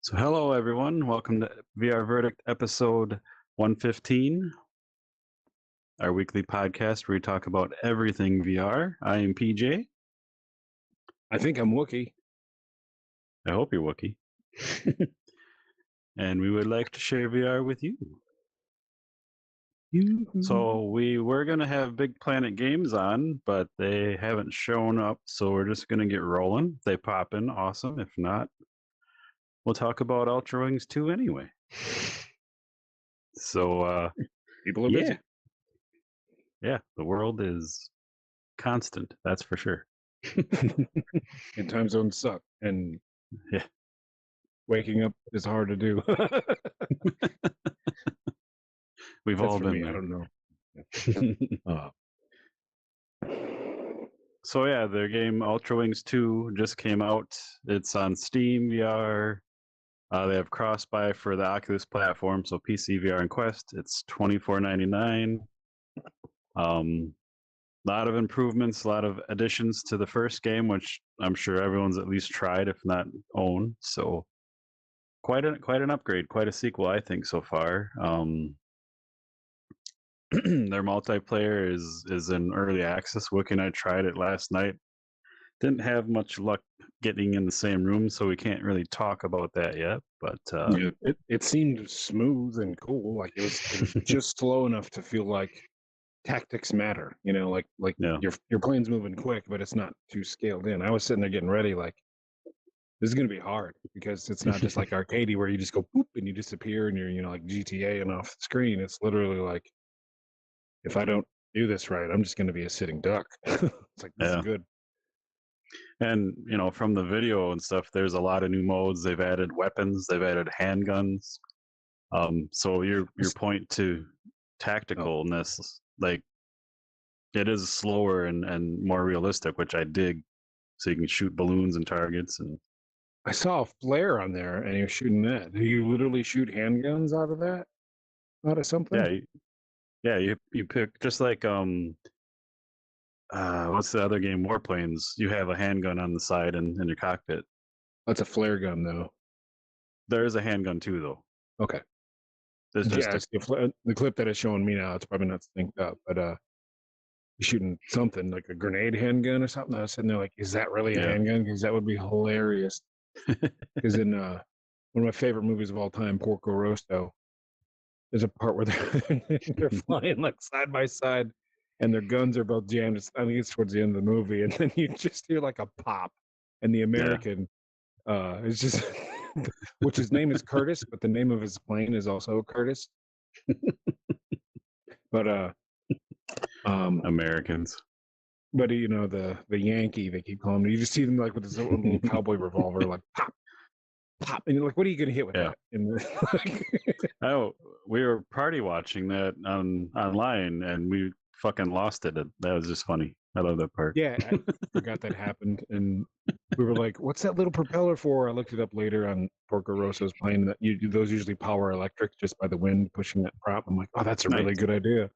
So, hello everyone. Welcome to VR Verdict episode 115, our weekly podcast where we talk about everything VR. I am PJ. I think I'm Wookiee. I hope you're Wookiee. And we would like to share VR with you. So, we were going to have Big Planet Games on, but they haven't shown up. So, we're just going to get rolling. If they pop in, awesome. If not, we'll talk about Ultrawings 2 anyway. So, People are busy. Yeah, the world is constant, that's for sure. And time zones suck. And Yeah. waking up is hard to do. We've That's all for been me. there. I don't know. So yeah, their game Ultrawings 2 just came out. It's on Steam VR. They have cross-buy for the Oculus platform, so PC, VR, and Quest. It's $24.99. Lot of improvements, a lot of additions to the first game, which I'm sure everyone's at least tried, if not owned. So quite an upgrade, quite a sequel, I think, so far. Their multiplayer is in early access. Wookie and I tried it last night. Didn't have much luck getting in the same room, so we can't really talk about that yet. But yeah, it seemed smooth and cool. Like it was just slow enough to feel like tactics matter. You know, like Yeah. your plane's moving quick, but it's not too scaled in. I was sitting there getting ready, like this is gonna be hard because it's not just like arcadey where you just go boop and you disappear and you're like GTA and off the screen. It's literally like if I don't do this right, I'm just gonna be a sitting duck. It's like this is good. And from the video and stuff, there's a lot of new modes. They've added weapons, they've added handguns. So your point to tacticalness, like it is slower and more realistic, which I dig. So you can shoot balloons and targets. And I saw a flare on there, and he was shooting that. Do you literally shoot handguns out of that? Out of something? Yeah. You pick just like what's the other game? Warplanes. You have a handgun on the side and in your cockpit. That's a flare gun, though. There is a handgun too, though. Okay. There's just the clip that is showing me now. It's probably not synced up, but you're shooting something like a grenade handgun or something. I was sitting there like, is that really a handgun? Because that would be hilarious. Because in one of my favorite movies of all time, Porco Rosso, there's a part where they're flying like side by side, and their guns are both jammed. I think it's towards the end of the movie, and then you just hear like a pop, and the American is just, which his name is Curtis, but the name of his plane is also Curtis. But Americans. But the Yankee, they keep calling him. You just see them like with his little cowboy revolver, like pop, pop, and you're like, what are you gonna hit with that? And oh, we were party watching that online, and we fucking lost it. That was just funny. I love that part. Yeah, I forgot that happened, and we were like, "What's that little propeller for?" I looked it up later on Porco Rosso's plane. That those usually power electric just by the wind pushing that prop. I'm like, "Oh, that's a really good idea."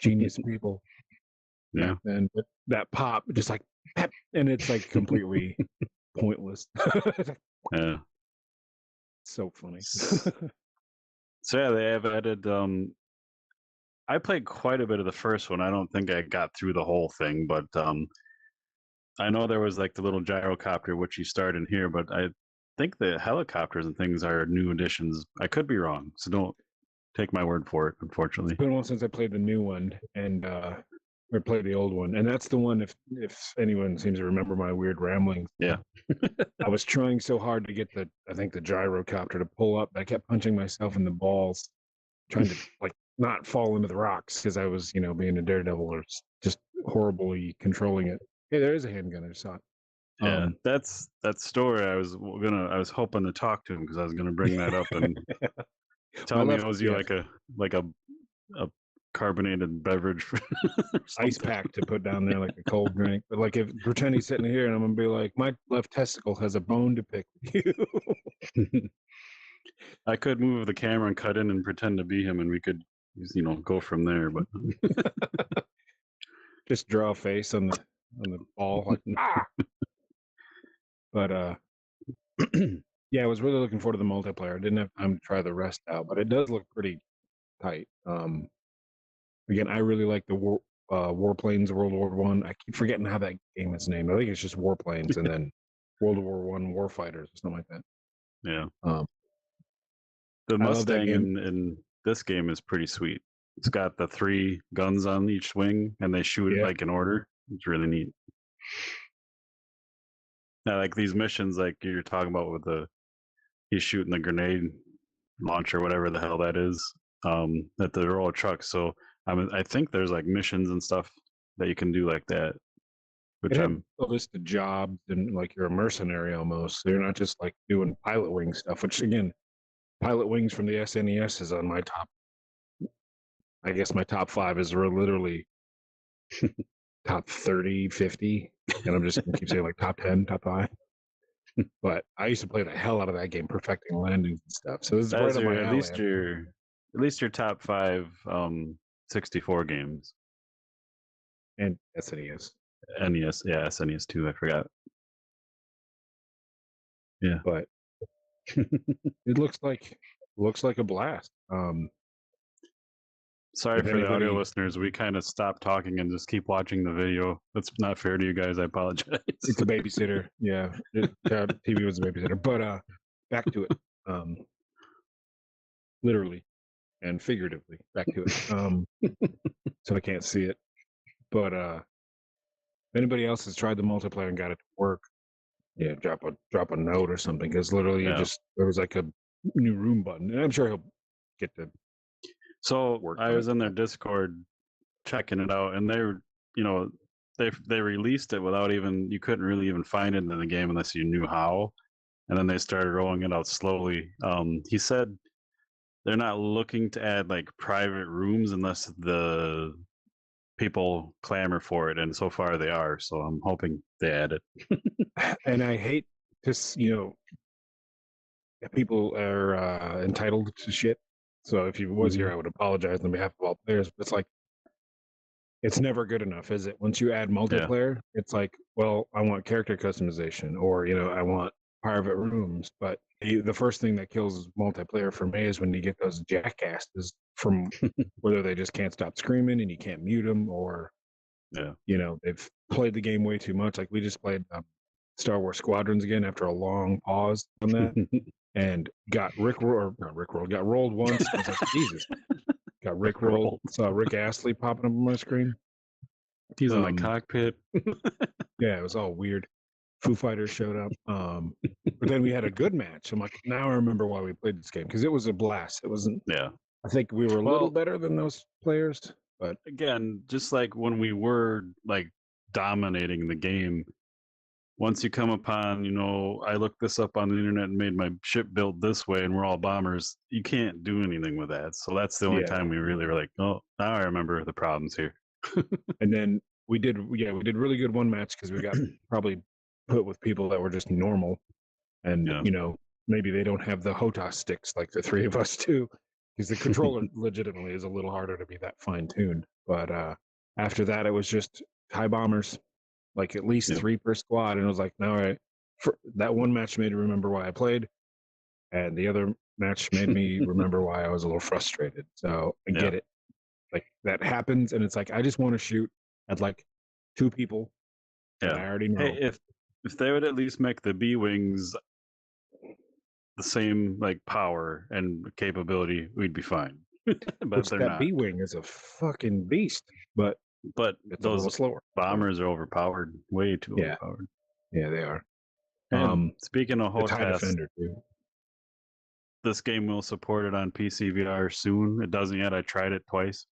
Genius people. Yeah. And that pop, just like, pep, and it's like completely pointless. Yeah. So funny. So yeah, they have added. I played quite a bit of the first one. I don't think I got through the whole thing, but I know there was like the little gyrocopter, which you start in here, but I think the helicopters and things are new additions. I could be wrong, so don't take my word for it, unfortunately. It's been a while since I played the new one, and or played the old one, and that's the one. If anyone seems to remember my weird ramblings, yeah, I was trying so hard to get the gyrocopter to pull up. I kept punching myself in the balls, trying to like not fall into the rocks because I was being a daredevil or just horribly controlling it. Hey, there is a handgun. I saw it. Yeah, that's that story. I was hoping to talk to him because I was gonna bring that up and tell me it was you like a carbonated beverage ice pack to put down there like a cold drink. But like if pretend he's sitting here and I'm gonna be like, my left testicle has a bone to pick with you. I could move the camera and cut in and pretend to be him, and we could go from there. But just draw a face on the ball like ah. But Yeah, I was really looking forward to the multiplayer. I didn't have time to try the rest out, but it does look pretty tight. Again, I really like the Warplanes World War One. I keep forgetting how that game is named. I think it's just Warplanes and then World War One Warfighters or something like that. Yeah. Um, The I love that Mustang game. in this game is pretty sweet. It's got the 3 guns on each wing, and they shoot Yeah, like in order. It's really neat. Now, like these missions, like you're talking about with he's shooting the grenade launcher, whatever the hell that is, at the roll of trucks. So I think there's like missions and stuff that you can do like that, it which had I'm a list of jobs and like you're a mercenary almost. So you're not just like doing pilot wing stuff. Which again, pilot wings from the SNES is on my top. I guess my top 5 is literally top 30, 50. And I'm just gonna keep saying like top 10, top 5. But I used to play the hell out of that game, perfecting landings and stuff. So this is right that's up your my alley. at least your top 5 64 games. And SNES. NES, yeah, SNES 2. I forgot. Yeah. But it looks like a blast. Sorry If for the audio anybody, listeners. We kind of stop talking and just keep watching the video. That's not fair to you guys. I apologize. it's a babysitter. Yeah, TV was a babysitter. But back to it. Um, literally and figuratively, back to it. So I can't see it. But if anybody else has tried the multiplayer and got it to work, yeah, drop a note or something. Because literally, Yeah. there was like a new room button, and I'm sure he'll get to So work I on was it. in their Discord checking it out, and you know, they released it without even you couldn't really even find it in the game unless you knew how, and then they started rolling it out slowly. He said they're not looking to add like private rooms unless the people clamor for it, and so far they are. So I'm hoping they add it. And I hate this. People are entitled to shit. So if you was here, I would apologize on behalf of all players. But it's like it's never good enough, is it? Once you add Yeah. multiplayer, it's like, well, I want character customization, or I want private rooms. But the first thing that kills multiplayer for me is when you get those jackasses from whether they just can't stop screaming and you can't mute them, or Yeah. they've played the game way too much. Like we just played Star Wars Squadrons again after a long pause on that, and got got rolled once. I was like, Jesus, got Rick rolled. Saw Rick Astley popping up on my screen. He's in the cockpit. Yeah, it was all weird. Foo Fighters showed up. But then we had a good match. I'm like, now I remember why we played this game, because it was a blast. It wasn't. Yeah. I think we were a little Well, better than those players, but again, just like when we were like dominating the game, once you come upon, I looked this up on the internet and made my ship built this way and we're all bombers, you can't do anything with that. So that's the only yeah. time we really were like, oh, now I remember the problems here. And then we did really good one match because we got probably put with people that were just normal, and Yeah. maybe they don't have the HOTAS sticks like the 3 of us do, because the controller legitimately is a little harder to be that fine tuned. But after that, it was just high bombers, like at least Yeah. 3 per squad, and it was like, all right. That one match made me remember why I played, and the other match made me remember why I was a little frustrated. So I get it. Like that happens, and it's like I just want to shoot at like 2 people that I already know. Hey, if they would at least make the B wings the same like power and capability, we'd be fine. But Which they're that not. B wing is a fucking beast, but it's a little Those slower. bombers are overpowered, way too Yeah, overpowered. yeah, they are. And speaking of The TIE HOTAS, Defender too. this game will support it on PC VR soon. It doesn't yet. I tried it twice,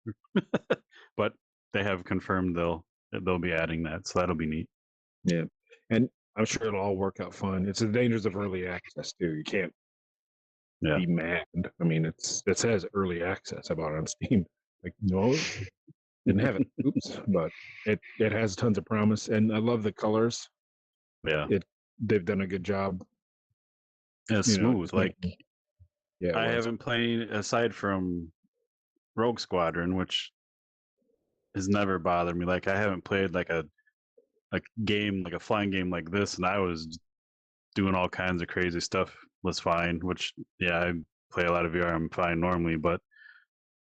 but they have confirmed they'll be adding that, so that'll be neat. Yeah, and I'm sure it'll all work out fine. It's the dangers of early access too. You can't be mad. I mean, it says early access. I bought it on Steam. Like, no, didn't have it. Oops, but it has tons of promise, and I love the colors. Yeah, they've done a good job. it's smooth. Like, I was. haven't played aside from Rogue Squadron, which has never bothered me. Like, I haven't played like a game, like a flying game like this, and I was doing all kinds of crazy stuff was fine. Which I play a lot of VR. I'm fine normally, but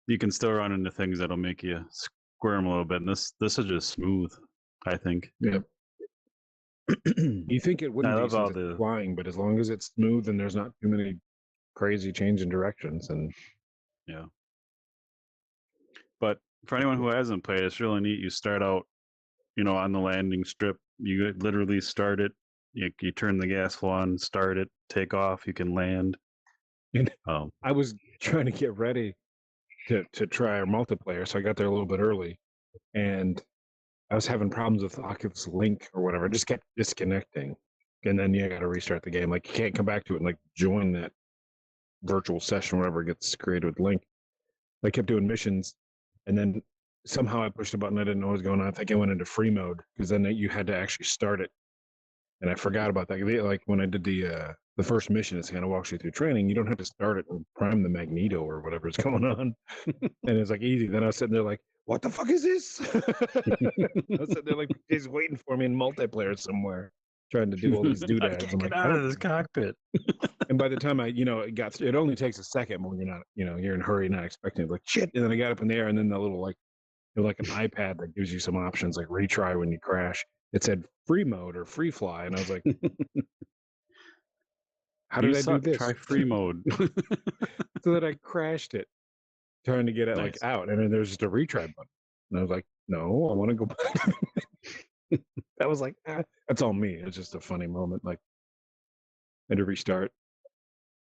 you can still run into things that'll make you squirm a little bit. And this is just smooth, I think. Yeah. You think it wouldn't I be love since all it's the flying, but as long as it's smooth and there's not too many crazy change in directions, and yeah. But for anyone who hasn't played, it's really neat. You start out, on the landing strip. You literally start it. You turn the gas flow on, start it, take off. You can land. and Um, I was trying to get ready to try our multiplayer, so I got there a little bit early, and I was having problems with Oculus Link or whatever. It just kept disconnecting, and then you got to restart the game. Like you can't come back to it and like join that virtual session, whatever gets created with Link. I kept doing missions, and then somehow I pushed a button. I didn't know what was going on. I think I went into free mode because then you had to actually start it, and I forgot about that. Like when I did the first mission, it's kind of walks you through training. You don't have to start it and prime the magneto or whatever's going on, and it's like easy. Then I was sitting there like, what the fuck is this? I was sitting there like he's waiting for me in multiplayer somewhere, trying to do all these I doodads. can't I'm get like, out of this cockpit. and by the time it got through, it only takes a second when you're not, you're in a hurry, not expecting it. Like shit. And then I got up in the air, and then the little like an iPad that gives you some options like retry when you crash. It said free mode or free fly, and I was like, how did I do this? Try free mode. So that I crashed it trying to get it like Nice. out, and then there's just a retry button, and I was like, no, I want to go back. That was like, that's all me. It's just a funny moment. Like, I had to restart.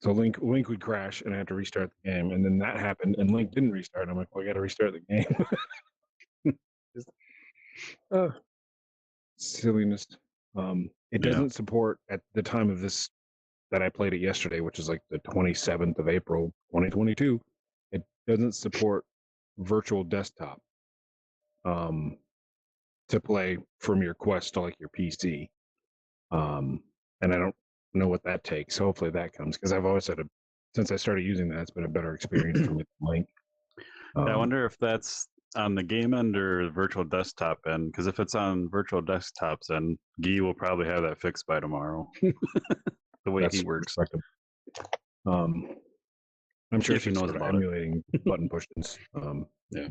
So Link would crash, and I had to restart the game, and then that happened, and Link didn't restart. I'm like, well, I got to restart the game. Just, silliness. It Yeah. doesn't support at the time of this that I played it yesterday, which is like the 27th of April, 2022. It doesn't support virtual desktop to play from your Quest to like your PC. And I don't know what that takes. Hopefully that comes, because I've always had since I started using that, it's been a better experience for me than Link. I wonder if that's on the game end or virtual desktop end, because if it's on virtual desktops, then Guy will probably have that fixed by tomorrow. The way he works. I'm sure if he she's knows sort of about it. emulating button pushes. Yeah.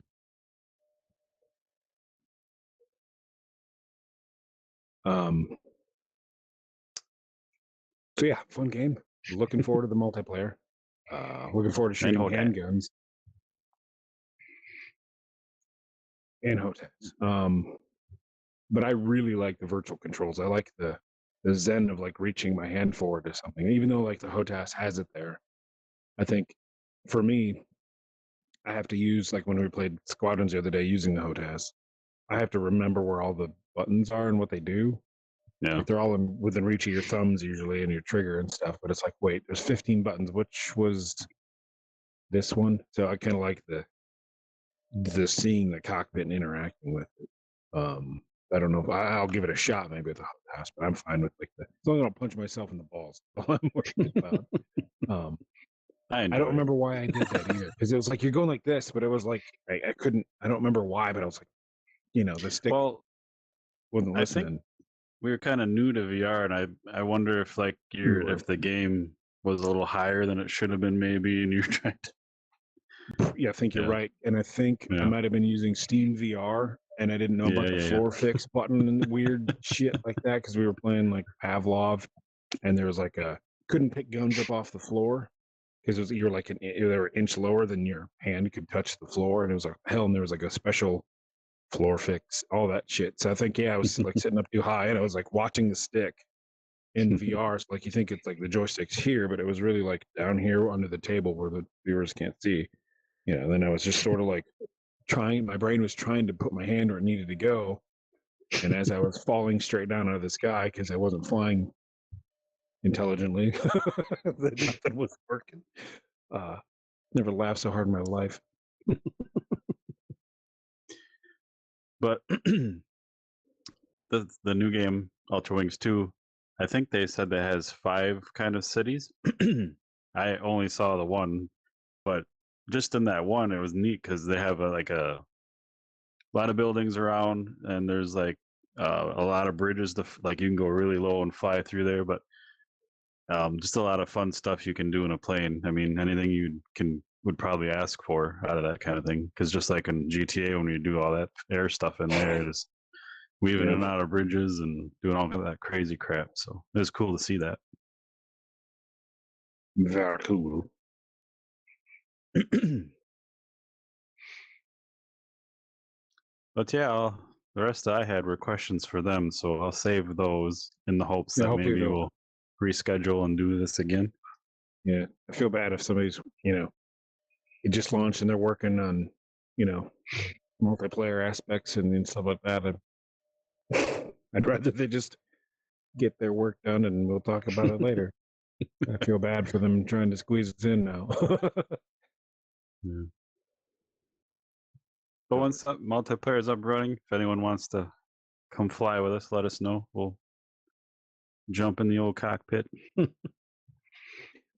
So yeah, fun game. Looking forward to the multiplayer. Looking forward to shooting handguns and HOTAS. But I really like the virtual controls. I like the zen of like reaching my hand forward to something, even though like the HOTAS has it there. I think for me, I have to use, like when we played Squadrons the other day using the HOTAS, I have to remember where all the buttons are and what they do. Yeah. Like they're all within reach of your thumbs usually and your trigger and stuff. But it's like, wait, there's 15 buttons. Which was this one? So I kind of like the seeing the cockpit and interacting with it. I don't know if I'll give it a shot maybe at the house, but I'm fine with like as long as I don't punch myself in the balls. That's all I'm worried about. I don't remember why I did that either, because it was like you're going like this, but it was like I couldn't. I don't remember why, but I was like, the stick wasn't listening. I think we were kind of new to VR, and I wonder if like if the game was a little higher than it should have been, maybe, and you're trying to. Yeah, I think you're right, and I think I might have been using Steam VR, and I didn't know about the floor fix button and weird shit like that, because we were playing like Pavlov, and there was like couldn't pick guns up off the floor because you're like they were an inch lower than your hand could touch the floor, and it was like hell, and there was like a special floor fix, all that shit. So I think I was like sitting up too high, and I was like watching the stick in VR. So like you think it's like the joystick's here, but it was really like down here under the table where the viewers can't see. Then I was just sort of like my brain was trying to put my hand where it needed to go. And as I was falling straight down out of the sky, because I wasn't flying intelligently, nothing was working. Never laughed so hard in my life. But the new game, Ultrawings 2, I think they said that has 5 kind of cities. I only saw the one, but just in that one, it was neat because they have a lot of buildings around, and there's like a lot of bridges. Like you can go really low and fly through there. But Just a lot of fun stuff you can do in a plane. I mean, anything you would probably ask for out of that kind of thing. Because just like in GTA, when you do all that air stuff in there, just weaving in and out of bridges and doing all of that crazy crap. So it was cool to see that. Very cool. But yeah, the rest I had were questions for them, so I'll save those in the hopes that hopefully maybe they'll- we'll reschedule and do this again. Yeah, I feel bad if somebody's, it just launched and they're working on, multiplayer aspects and stuff like that. I'd rather they just get their work done and we'll talk about it later. I feel bad for them trying to squeeze us in now. Yeah. But once that multiplayer is up running, if anyone wants to come fly with us, let us know. We'll jump in the old cockpit. A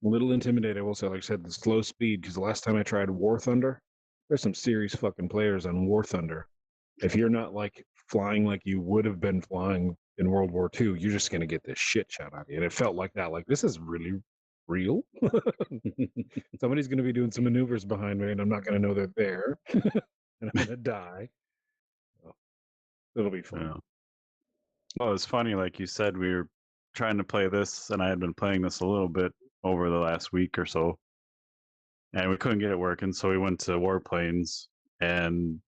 little intimidated, I will say, like I said, the slow speed, because the last time I tried War Thunder, there's some serious fucking players on War Thunder. If you're not like flying like you would have been flying in World War II, you're just gonna get this shit shot out of you. And it felt like that. Like, this is really real. Somebody's gonna be doing some maneuvers behind me, and I'm not gonna know they're there, and I'm gonna die. So, it'll be fun. Yeah. Well, it's funny, like you said, we were trying to play this, and I had been playing this a little bit over the last week or so, and we couldn't get it working, so we went to Warplanes, and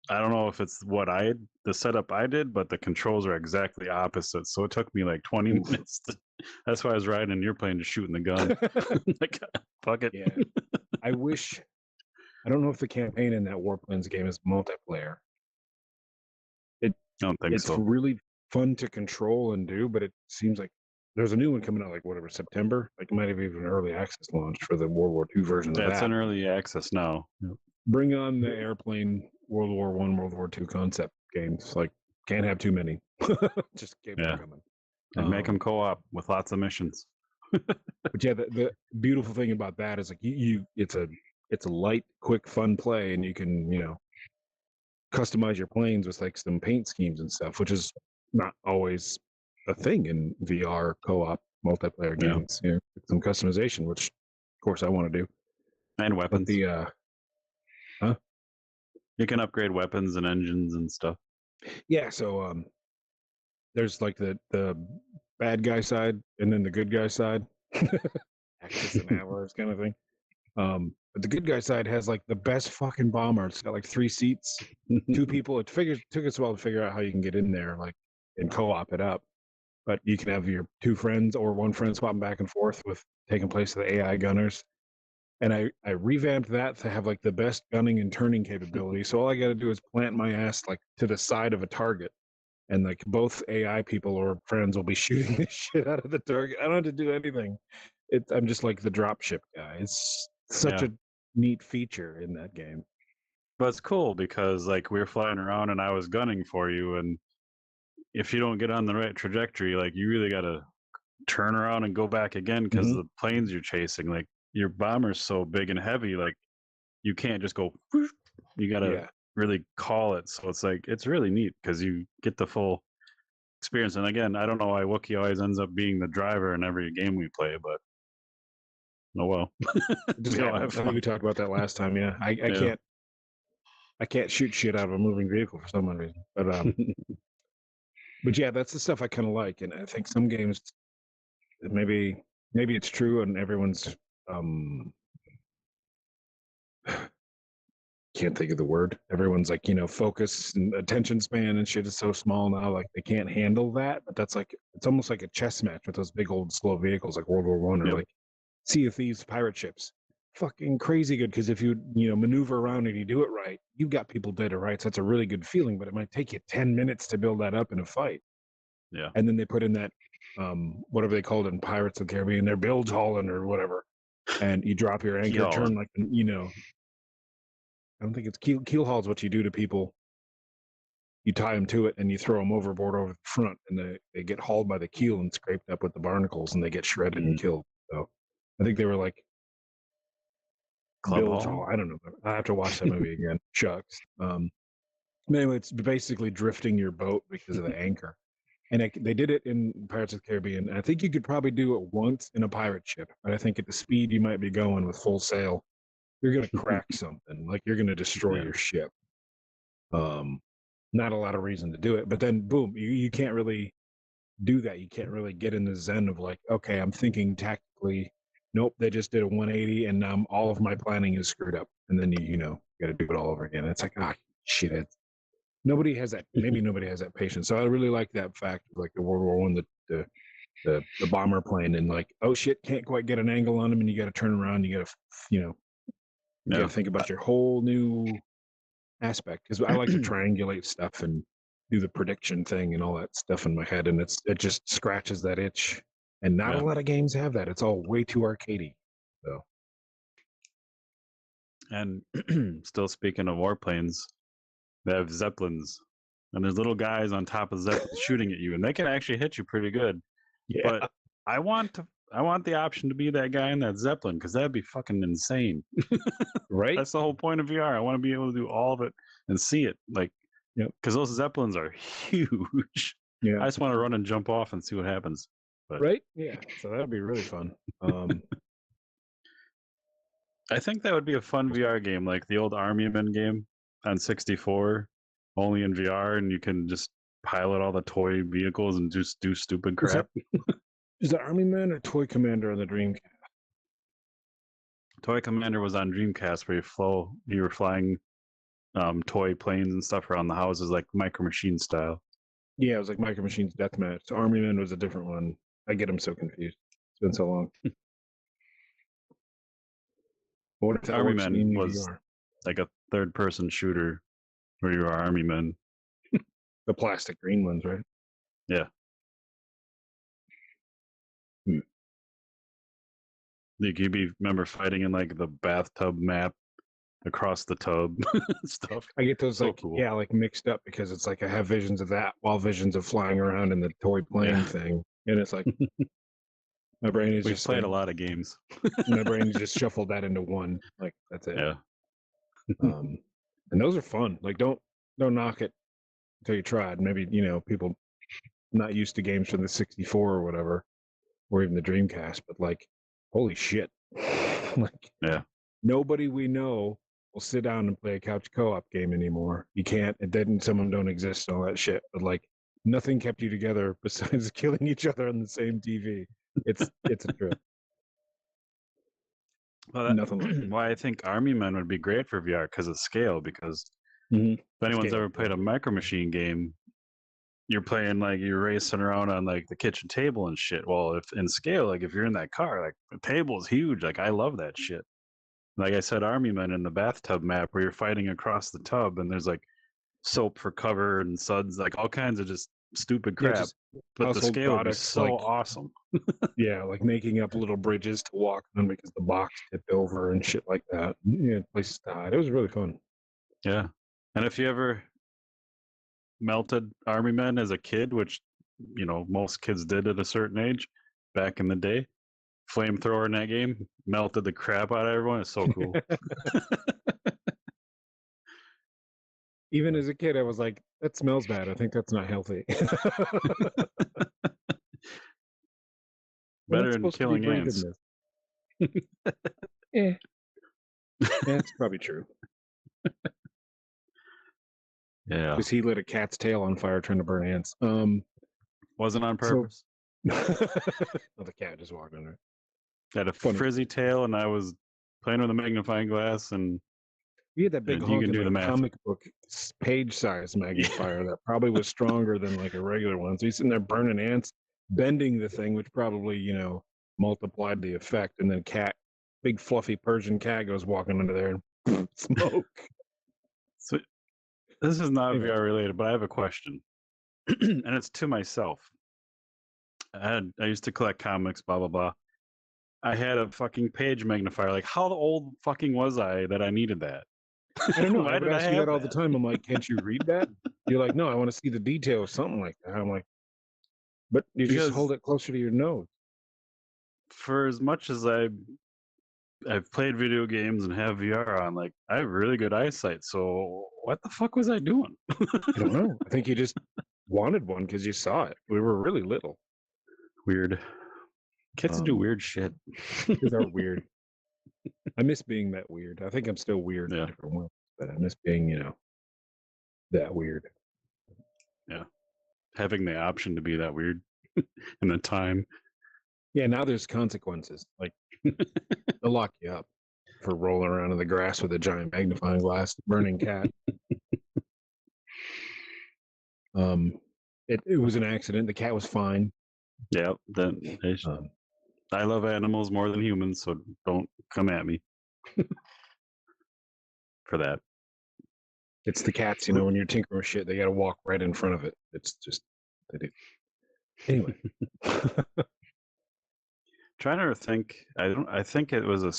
I don't know if it's the setup I did, but the controls are exactly opposite. So it took me like 20 minutes. That's why I was riding in your plane, just shooting the gun. Like, fuck it. Yeah. I don't know if the campaign in that Warplanes game is multiplayer. I don't think It's so. really fun to control and do, but it seems like there's a new one coming out, like whatever, September. Like, it might have even early access launched for the World War II version of that. It's in early access now. Yep. Bring on the airplane World War I, World War II concept games. Like, can't have too many. Just keep them coming. And make them co-op with lots of missions. But yeah, the beautiful thing about that is like it's a light, quick, fun play, and you can customize your planes with like some paint schemes and stuff, which is not always a thing in VR co-op multiplayer games. Some customization, which of course I want to do. And weapons. But you can upgrade weapons and engines and stuff. Yeah, so there's like the bad guy side and then the good guy side. Axis and allies kind of thing. But the good guy side has like the best fucking bomber. It's got like 3 seats, 2 people. It took us a while to figure out how you can get in there, like, and co-op it up. But you can have your 2 friends or 1 friend swapping back and forth with taking place of the AI gunners. And I revamped that to have like the best gunning and turning capability. So all I got to do is plant my ass like to the side of a target, and like both AI people or friends will be shooting the shit out of the target. I don't have to do anything. I'm just like the dropship guy. It's such a neat feature in that game. But it's cool because like we were flying around and I was gunning for you, and if you don't get on the right trajectory, like you really got to turn around and go back again because the planes you're chasing, like your bomber's so big and heavy, like you can't just go. You got to really call it. So it's like it's really neat because you get the full experience. And again, I don't know why Wookiee always ends up being the driver in every game we play, but oh well. I think we talked about that last time. Yeah, I can't shoot shit out of a moving vehicle for some reason. But but yeah, that's the stuff I kind of like, and I think some games maybe it's true, and everyone's can't think of the word. Everyone's like, focus and attention span and shit is so small now, like they can't handle that. But that's like, it's almost like a chess match with those big old slow vehicles like World War I or like Sea of Thieves pirate ships. Fucking crazy good, because if you maneuver around and you do it right, you've got people dead or right. So it's a really good feeling, but it might take you 10 minutes to build that up in a fight. Yeah. And then they put in that whatever they called it in Pirates of the Caribbean, their bilge hauling or whatever. And you drop your anchor, turn like I don't think it's keel haul is what you do to people. You tie them to it and you throw them overboard over the front, and they get hauled by the keel and scraped up with the barnacles, and they get shredded and killed. So I think they were like bilge haul. I don't know. I have to watch that movie again. Shucks. Anyway, it's basically drifting your boat because of the anchor. And they did it in Pirates of the Caribbean. And I think you could probably do it once in a pirate ship, but I think at the speed you might be going with full sail, you're going to crack something. Like you're going to destroy Yeah. your ship. Not a lot of reason to do it, but then boom, you can't really do that. You can't really get in the zen of like, okay, I'm thinking tactically. Nope, they just did a 180, and now all of my planning is screwed up. And then you got to do it all over again. It's like, shit. Nobody has that. Maybe nobody has that patience. So I really like that fact of like the World War One, the bomber plane, and like, oh shit, can't quite get an angle on them, and you got to turn around. You got to, you got to think about your whole new aspect, because I like to triangulate stuff and do the prediction thing and all that stuff in my head, and it just scratches that itch. And not a lot of games have that. It's all way too arcadey. So. And still speaking of warplanes, they have zeppelins, and there's little guys on top of zeppelins shooting at you, and they can actually hit you pretty good. Yeah. But I want the option to be that guy in that zeppelin, because that'd be fucking insane. Right. That's the whole point of VR. I want to be able to do all of it and see it, like, because those zeppelins are huge. Yeah. I just want to run and jump off and see what happens. But right. Yeah. So that'd be really fun. I think that would be a fun VR game, like the old Army Men game on 64, only in VR, and you can just pilot all the toy vehicles and just do stupid crap. Is that Army Man or Toy Commander on the Dreamcast? Toy Commander was on Dreamcast, where you were flying toy planes and stuff around the houses, like Micro Machine style. Yeah, it was like Micro Machines Deathmatch. So Army Man was a different one. I get them so confused. It's been so long. What if that Army works Men in was VR? like a third-person shooter where you are Army Men. The plastic green ones, right? Yeah. Like you'd remember fighting in like the bathtub map across the tub stuff. I get those So like cool. like mixed up, because it's like I have visions of that while visions of flying around in the toy plane thing, and it's like my brain is We've just played like, a lot of games. my brain just shuffled that into one. Like that's it. Yeah. And those are fun. Like don't knock it until you tried. Maybe people not used to games from the 64 or whatever, or even the Dreamcast, but like, holy shit! Like, nobody we know will sit down and play a couch co-op game anymore. You can't. It didn't. Some of them don't exist and all that shit. But like, nothing kept you together besides killing each other on the same TV. It's a trip. Well, Nothing like it. why I think Army Men would be great for VR because of scale. Because if anyone's ever played a Micro Machine game, you're playing like you're racing around on like the kitchen table and shit. Well, if in scale, like if you're in that car, like the table is huge. Like I love that shit. Like I said, Army Men in the bathtub map where you're fighting across the tub and there's like soap for cover and suds, like all kinds of just stupid crap. But the scale would be so awesome. Yeah, like making up little bridges to walk on because the box tipped over and shit like that. Yeah, places to hide. It was really fun. Yeah. And if you ever melted Army Men as a kid, which most kids did at a certain age back in the day, flamethrower in that game melted the crap out of everyone. It's so cool. Even as a kid, I was like, that smells bad. I think that's not healthy. Better than killing ants. Yeah, that's probably true. Yeah. Because he lit a cat's tail on fire trying to burn ants. Wasn't on purpose. Well, the cat just walked under it. Had a frizzy tail, and I was playing with a magnifying glass, and you had that big honking comic book page size magnifier that probably was stronger than like a regular one. So he's sitting there burning ants, bending the thing, which probably multiplied the effect. And then big fluffy Persian cat goes walking under there and smoke. So this is not VR related, but I have a question, and it's to myself. I used to collect comics, blah blah blah. I had a fucking page magnifier. Like, how old fucking was I that I needed that? I don't know. I would ask you that all the time. I'm like, can't you read that? You're like, no, I want to see the details, something like that. I'm like, but you just hold it closer to your nose. For as much as I've played video games and have VR on, like I have really good eyesight. So what the fuck was I doing? I don't know. I think you just wanted one because you saw it. We were really little. Weird. Kids do weird shit. Kids are weird. I miss being that weird. I think I'm still weird in Yeah. different ways, but I miss being, that weird. Yeah. Having the option to be that weird and the time. Yeah, now there's consequences. Like they'll lock you up for rolling around in the grass with a giant magnifying glass, burning cat. It was an accident. The cat was fine. Yeah. I love animals more than humans, so don't come at me for that. It's the cats, when you're tinkering with shit, they got to walk right in front of it. It's just, they do. Anyway. Trying to think. I think it was a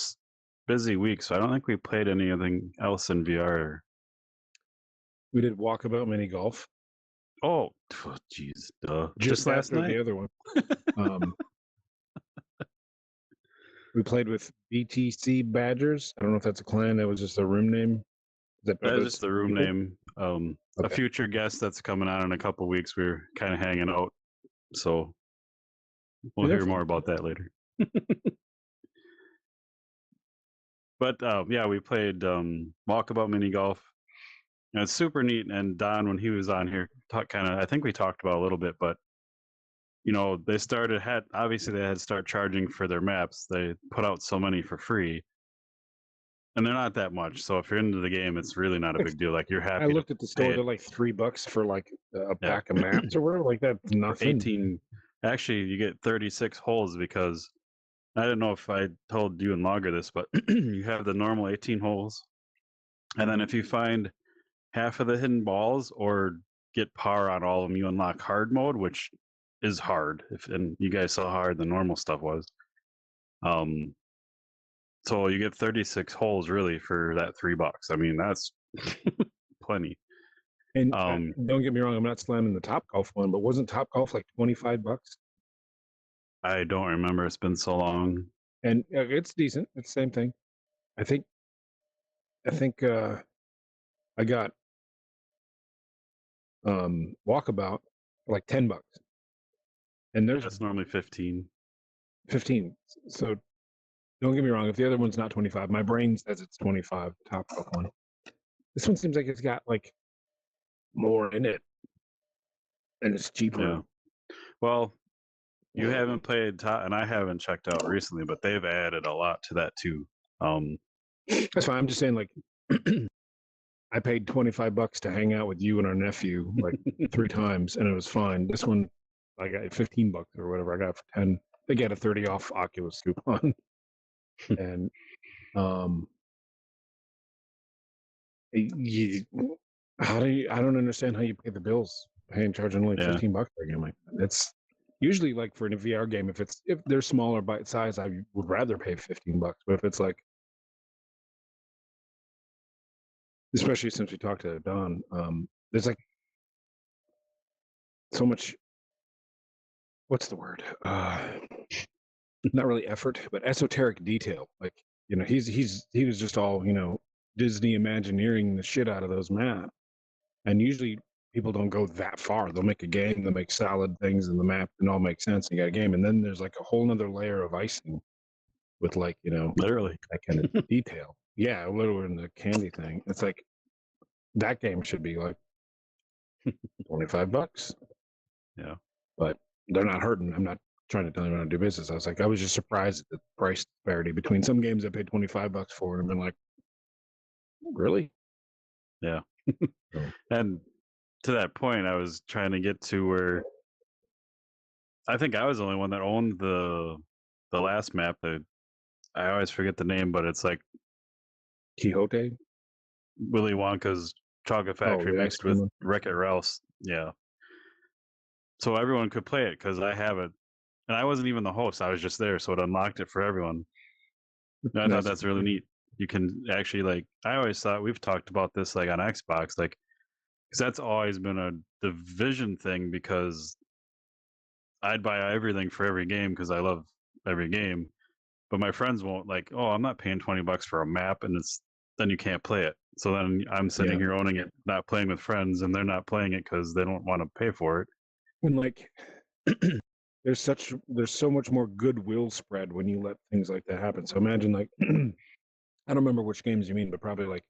busy week, so I don't think we played anything else in VR. We did Walkabout mini golf. Oh, jeez. Just last after night? the other one. We played with BTC Badgers. I don't know if that's a clan. That was just a room name. That's just the room name. A Okay. future guest that's coming on in a couple weeks. We're kind of hanging out, so we'll hear more about that later. But yeah, we played Walkabout mini golf. And it's super neat. And Don, when he was on here, I think we talked about a little bit, but they obviously they had to start charging for their maps. They put out so many for free, and they're not that much. So if you're into the game, it's really not a big deal. Like, you're happy. I looked at the store; pay they're like $3 for like a pack of maps or whatever. Like that's nothing. 18. Actually, you get 36 holes, because I don't know if I told you and Logger this, but you have the normal 18 holes, and then if you find half of the hidden balls or get par on all of them, you unlock hard mode, which is hard. And you guys saw how hard the normal stuff was. So you get 36 holes really for that $3. I mean, that's plenty. And don't get me wrong, I'm not slamming the Top Golf one, but wasn't Top Golf like $25? I don't remember. It's been so long. And it's decent. It's the same thing. I think I got Walkabout for like $10. And That's normally 15. 15. So don't get me wrong, if the other one's not 25, my brain says it's 25, Top Golf one. This one seems like it's got like more in it. And it's cheaper. Yeah. Well, you haven't played Top, and I haven't checked out recently, but they've added a lot to that too. That's fine. I'm just saying, like, I paid $25 to hang out with you and our nephew like 3 times, and it was fine. This one, I got $15 or whatever. I got it for 10. They get a 30 off Oculus coupon, and I don't understand how you pay the bills paying charging only $15 for a game like that. It's usually like for a VR game, if they're smaller bite size, I would rather pay $15. But if it's like, especially since we talked to Don, there's like so much, what's the word? Not really effort, but esoteric detail. Like, he was just all, Disney Imagineering the shit out of those maps. And usually people don't go that far. They'll make a game, they'll make solid things in the map, and all makes sense. And you got a game. And then there's like a whole nother layer of icing with like, literally that kind of detail. Yeah, literally in the candy thing. It's like that game should be like $25. Yeah. But they're not hurting. I'm not trying to tell them how to do business. I was just surprised at the price disparity between some games I paid $25 for and I've been like, really? Yeah. And to that point, I was trying to get to where I think I was the only one that owned the last map. I always forget the name, but it's like Quixote, Willy Wonka's chocolate factory mixed with Wreck-It Ralph's. Yeah. So everyone could play it because I have it, and I wasn't even the host. I was just there, so it unlocked it for everyone. And I thought that's really neat. You can actually, like, I always thought, we've talked about this like on Xbox, like, because that's always been a division thing, because I'd buy everything for every game because I love every game, but my friends won't, like, oh, I'm not paying $20 for a map and it's then you can't play it. So then I'm sitting here owning it, not playing with friends, and they're not playing it because they don't want to pay for it. And like, there's so much more goodwill spread when you let things like that happen. So imagine like, I don't remember which games you mean, but probably like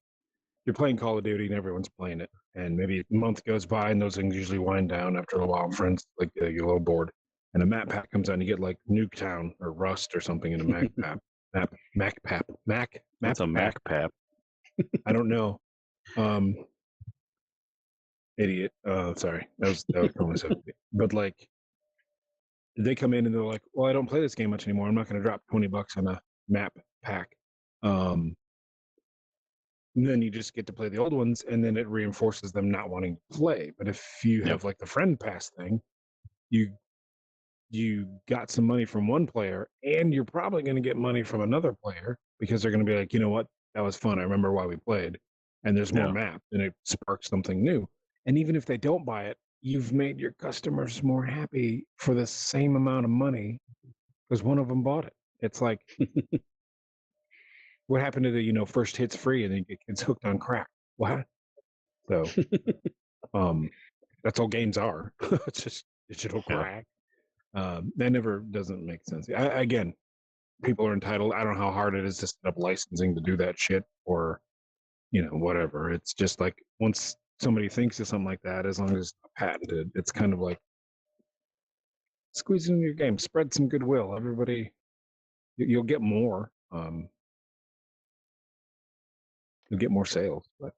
you're playing Call of Duty and everyone's playing it, and maybe a month goes by and those things usually wind down after a while. Friends like you're a little bored, and a map pack comes out, and you get like Nuketown or Rust or something in a map pack. What's a Mac Pap? I don't know. Idiot. Sorry, that was calling myself. But like, they come in and they're like, "Well, I don't play this game much anymore. I'm not going to drop $20 on a map pack." And then you just get to play the old ones, and then it reinforces them not wanting to play. But if you have like the friend pass thing, you got some money from one player, and you're probably going to get money from another player because they're going to be like, you know what, that was fun. I remember why we played, and there's more map, and it sparks something new. And even if they don't buy it, you've made your customers more happy for the same amount of money because one of them bought it. It's like, what happened to the first hits free, and then you get kids hooked on crack? What? So, that's all games are. It's just digital crack. That never doesn't make sense. Again, people are entitled. I don't know how hard it is to set up licensing to do that shit, or whatever. It's just like once somebody thinks of something like that, as long as it's not patented, it's kind of like squeeze in your game, spread some goodwill. Everybody, you'll get more. You'll get more sales. But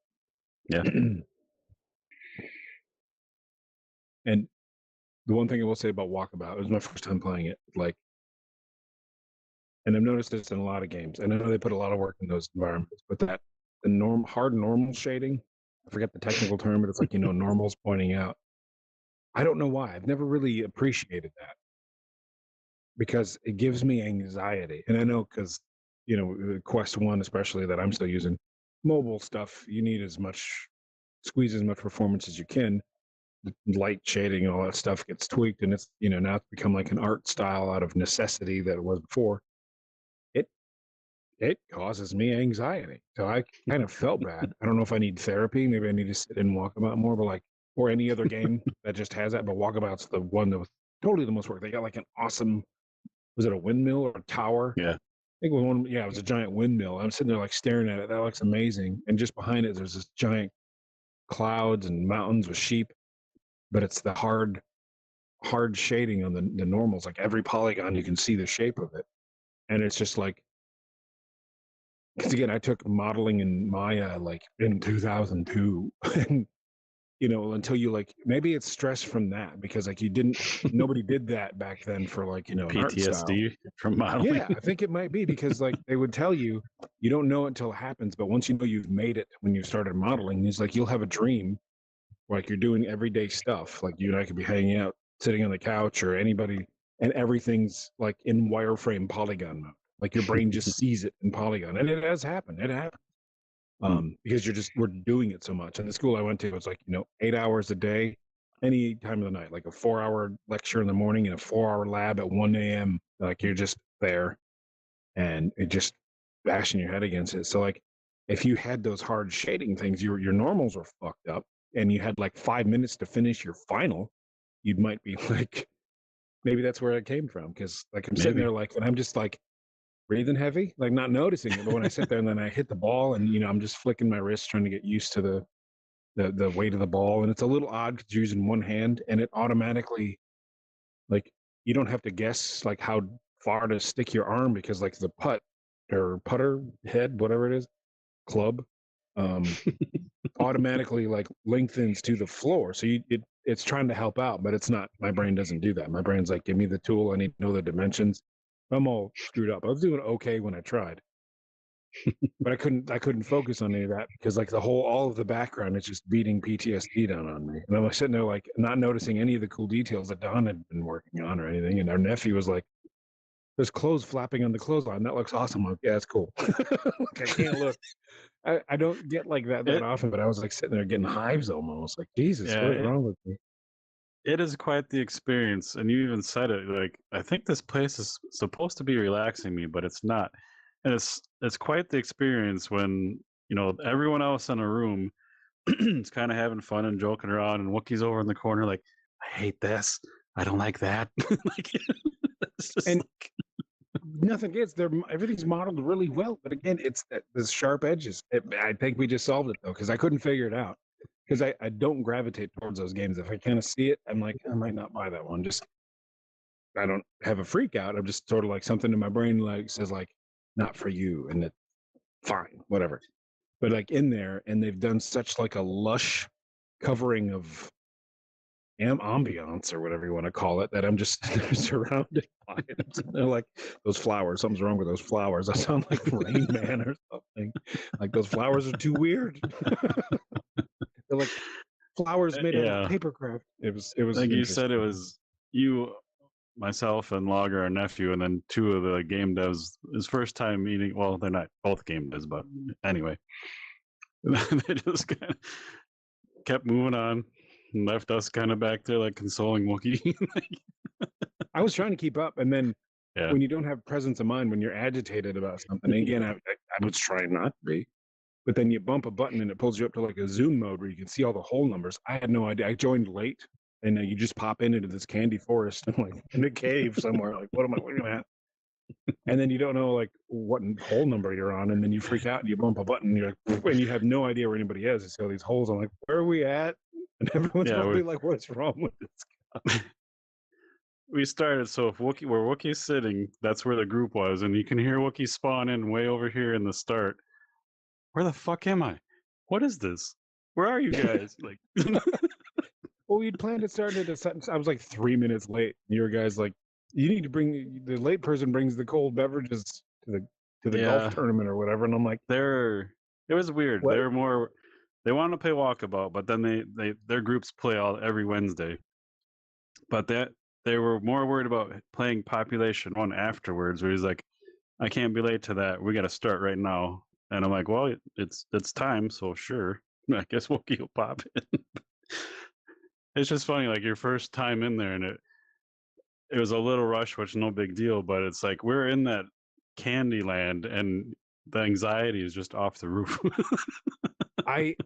Yeah. And the one thing I will say about Walkabout, it was my first time playing it. Like, and I've noticed this in a lot of games, and I know they put a lot of work in those environments, but the hard normal shading, I forget the technical term, but it's like, normals pointing out. I don't know why. I've never really appreciated that because it gives me anxiety. And I know because, Quest 1, especially that I'm still using, mobile stuff, you need squeeze as much performance as you can. The light shading and all that stuff gets tweaked, and it's, now it's become like an art style out of necessity that it was before. It causes me anxiety. So I kind of felt bad. I don't know if I need therapy. Maybe I need to sit and Walkabout more, but like, or any other game that just has that. But Walkabout's the one that was totally the most work. They got like an awesome, was it a windmill or a tower? Yeah. I think it was one. Yeah, it was a giant windmill. I'm sitting there like staring at it. That looks amazing. And just behind it, there's this giant clouds and mountains with sheep. But it's the hard shading on the normals. Like every polygon, you can see the shape of it, and it's just like. Because again, I took modeling in Maya like in 2002, and until you like, maybe it's stress from that because like nobody did that back then for like an art style. PTSD from modeling. Yeah, I think it might be because like they would tell you don't know it until it happens, but once you know you've made it when you started modeling, it's like you'll have a dream, like you're doing everyday stuff, like you and I could be hanging out, sitting on the couch, or anybody, and everything's like in wireframe polygon mode. Like your brain just sees it in polygon, and it has happened. It happened because we're doing it so much. And the school I went to was like 8 hours a day, any time of the night, like a 4-hour lecture in the morning and a 4-hour lab at 1 a.m. Like you're just there, and it just bashing your head against it. So like, if you had those hard shading things, your normals were fucked up, and you had like 5 minutes to finish your final, you might be like, maybe that's where it came from. Because like I'm sitting there like, and I'm just like. Breathing heavy, like not noticing it, but when I sit there and then I hit the ball, and I'm just flicking my wrist trying to get used to the weight of the ball, and it's a little odd because you're using one hand, and it automatically, like, you don't have to guess like how far to stick your arm because like the putter head, whatever it is, club, automatically like lengthens to the floor, so it's trying to help out, but it's not. My brain doesn't do that. My brain's like, give me the tool. I need to know the dimensions. I'm all screwed up. I was doing okay when I tried, but I couldn't focus on any of that because like all of the background is just beating PTSD down on me. And I'm like sitting there like not noticing any of the cool details that Don had been working on or anything. And our nephew was like, there's clothes flapping on the clothesline. That looks awesome. I'm like, yeah, that's cool. Like, I can't look. I don't get like that often, but I was like sitting there getting hives almost. Like, Jesus, what is wrong with me? It is quite the experience, and you even said it. Like, I think this place is supposed to be relaxing me, but it's not. And it's quite the experience when everyone else in a room is kind of having fun and joking around, and Wookiee's over in the corner like, I hate this. I don't like that. Like, it's just And like, nothing gets there. Everything's modeled really well, but again, it's the sharp edges. I think we just solved it though, because I couldn't figure it out. Because I don't gravitate towards those games. If I kind of see it, I'm like, I might not buy that one. Just I don't have a freak out. I'm just sort of like something in my brain like says like, not for you, and it fine, whatever. But like in there, and they've done such like a lush covering of ambiance or whatever you want to call it, that I'm just surrounded by it. They're like those flowers. Something's wrong with those flowers. I sound like Rain Man or something. Like those flowers are too weird. They're like flowers made out of yeah, paper craft. It was like you said, it interesting. was you, myself, and Logger, our nephew, and then two of the game devs. His first time meeting. Well, they're not both game devs, but anyway, they just kind of kept moving on and left us kind of back there like consoling Wookiee. I was trying to keep up, and then Yeah, when you don't have presence of mind, when you're agitated about something, and again, I was trying not to be, but then you bump a button and it pulls you up to like a zoom mode where you can see all the whole numbers. I had no idea. I joined late, and you just pop into this candy forest and like in a cave somewhere. Like, what am I looking at? And then you don't know like what whole number you're on, and then you freak out and you bump a button, and you're like, and you have no idea where anybody is. You see all these holes. I'm like, where are we at? And everyone's yeah. probably like, what's wrong with this? We started, so if where Wookiee's sitting, that's where the group was, and you can hear Wookiee spawn in way over here in the start. Where the fuck am I? What is this? Where are you guys? Like, Well, we'd planned it started at a sentence. I was like 3 minutes late. Your guys like, you need to bring the late person brings the cold beverages to the golf yeah, tournament or whatever. And I'm like, it was weird. what? They wanted to play Walkabout, but then their groups play every Wednesday. But they were more worried about playing Population 1 afterwards, where he's like, I can't be late to that. We got to start right now. And I'm like, well, it's time, so sure. I guess Wookiee will pop in. It's just funny, like your first time in there, and it was a little rush, which no big deal, but it's like we're in that candy land, and the anxiety is just off the roof. I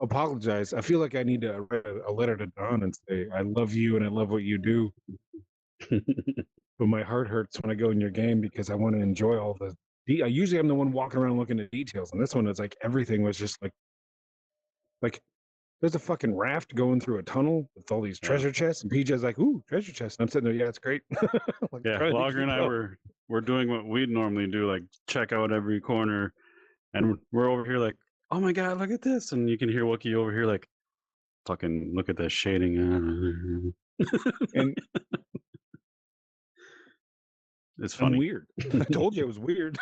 apologize. I feel like I need to write a letter to Don and say, I love you and I love what you do. But my heart hurts when I go in your game because I want to enjoy all the. I usually I'm the one walking around looking at details, and this one it's like everything was just like there's a fucking raft going through a tunnel with all these Yeah. treasure chests, and PJ's like, "Ooh, treasure chests." And I'm sitting there, yeah, it's great. Like, Yeah, trying to Logger and keep I up. we're doing what we'd normally do, like check out every corner, and we're over here like, oh my god, look at this, and you can hear Wookiee over here like, fucking look at that shading. And It's I'm funny. weird. I told you it was weird.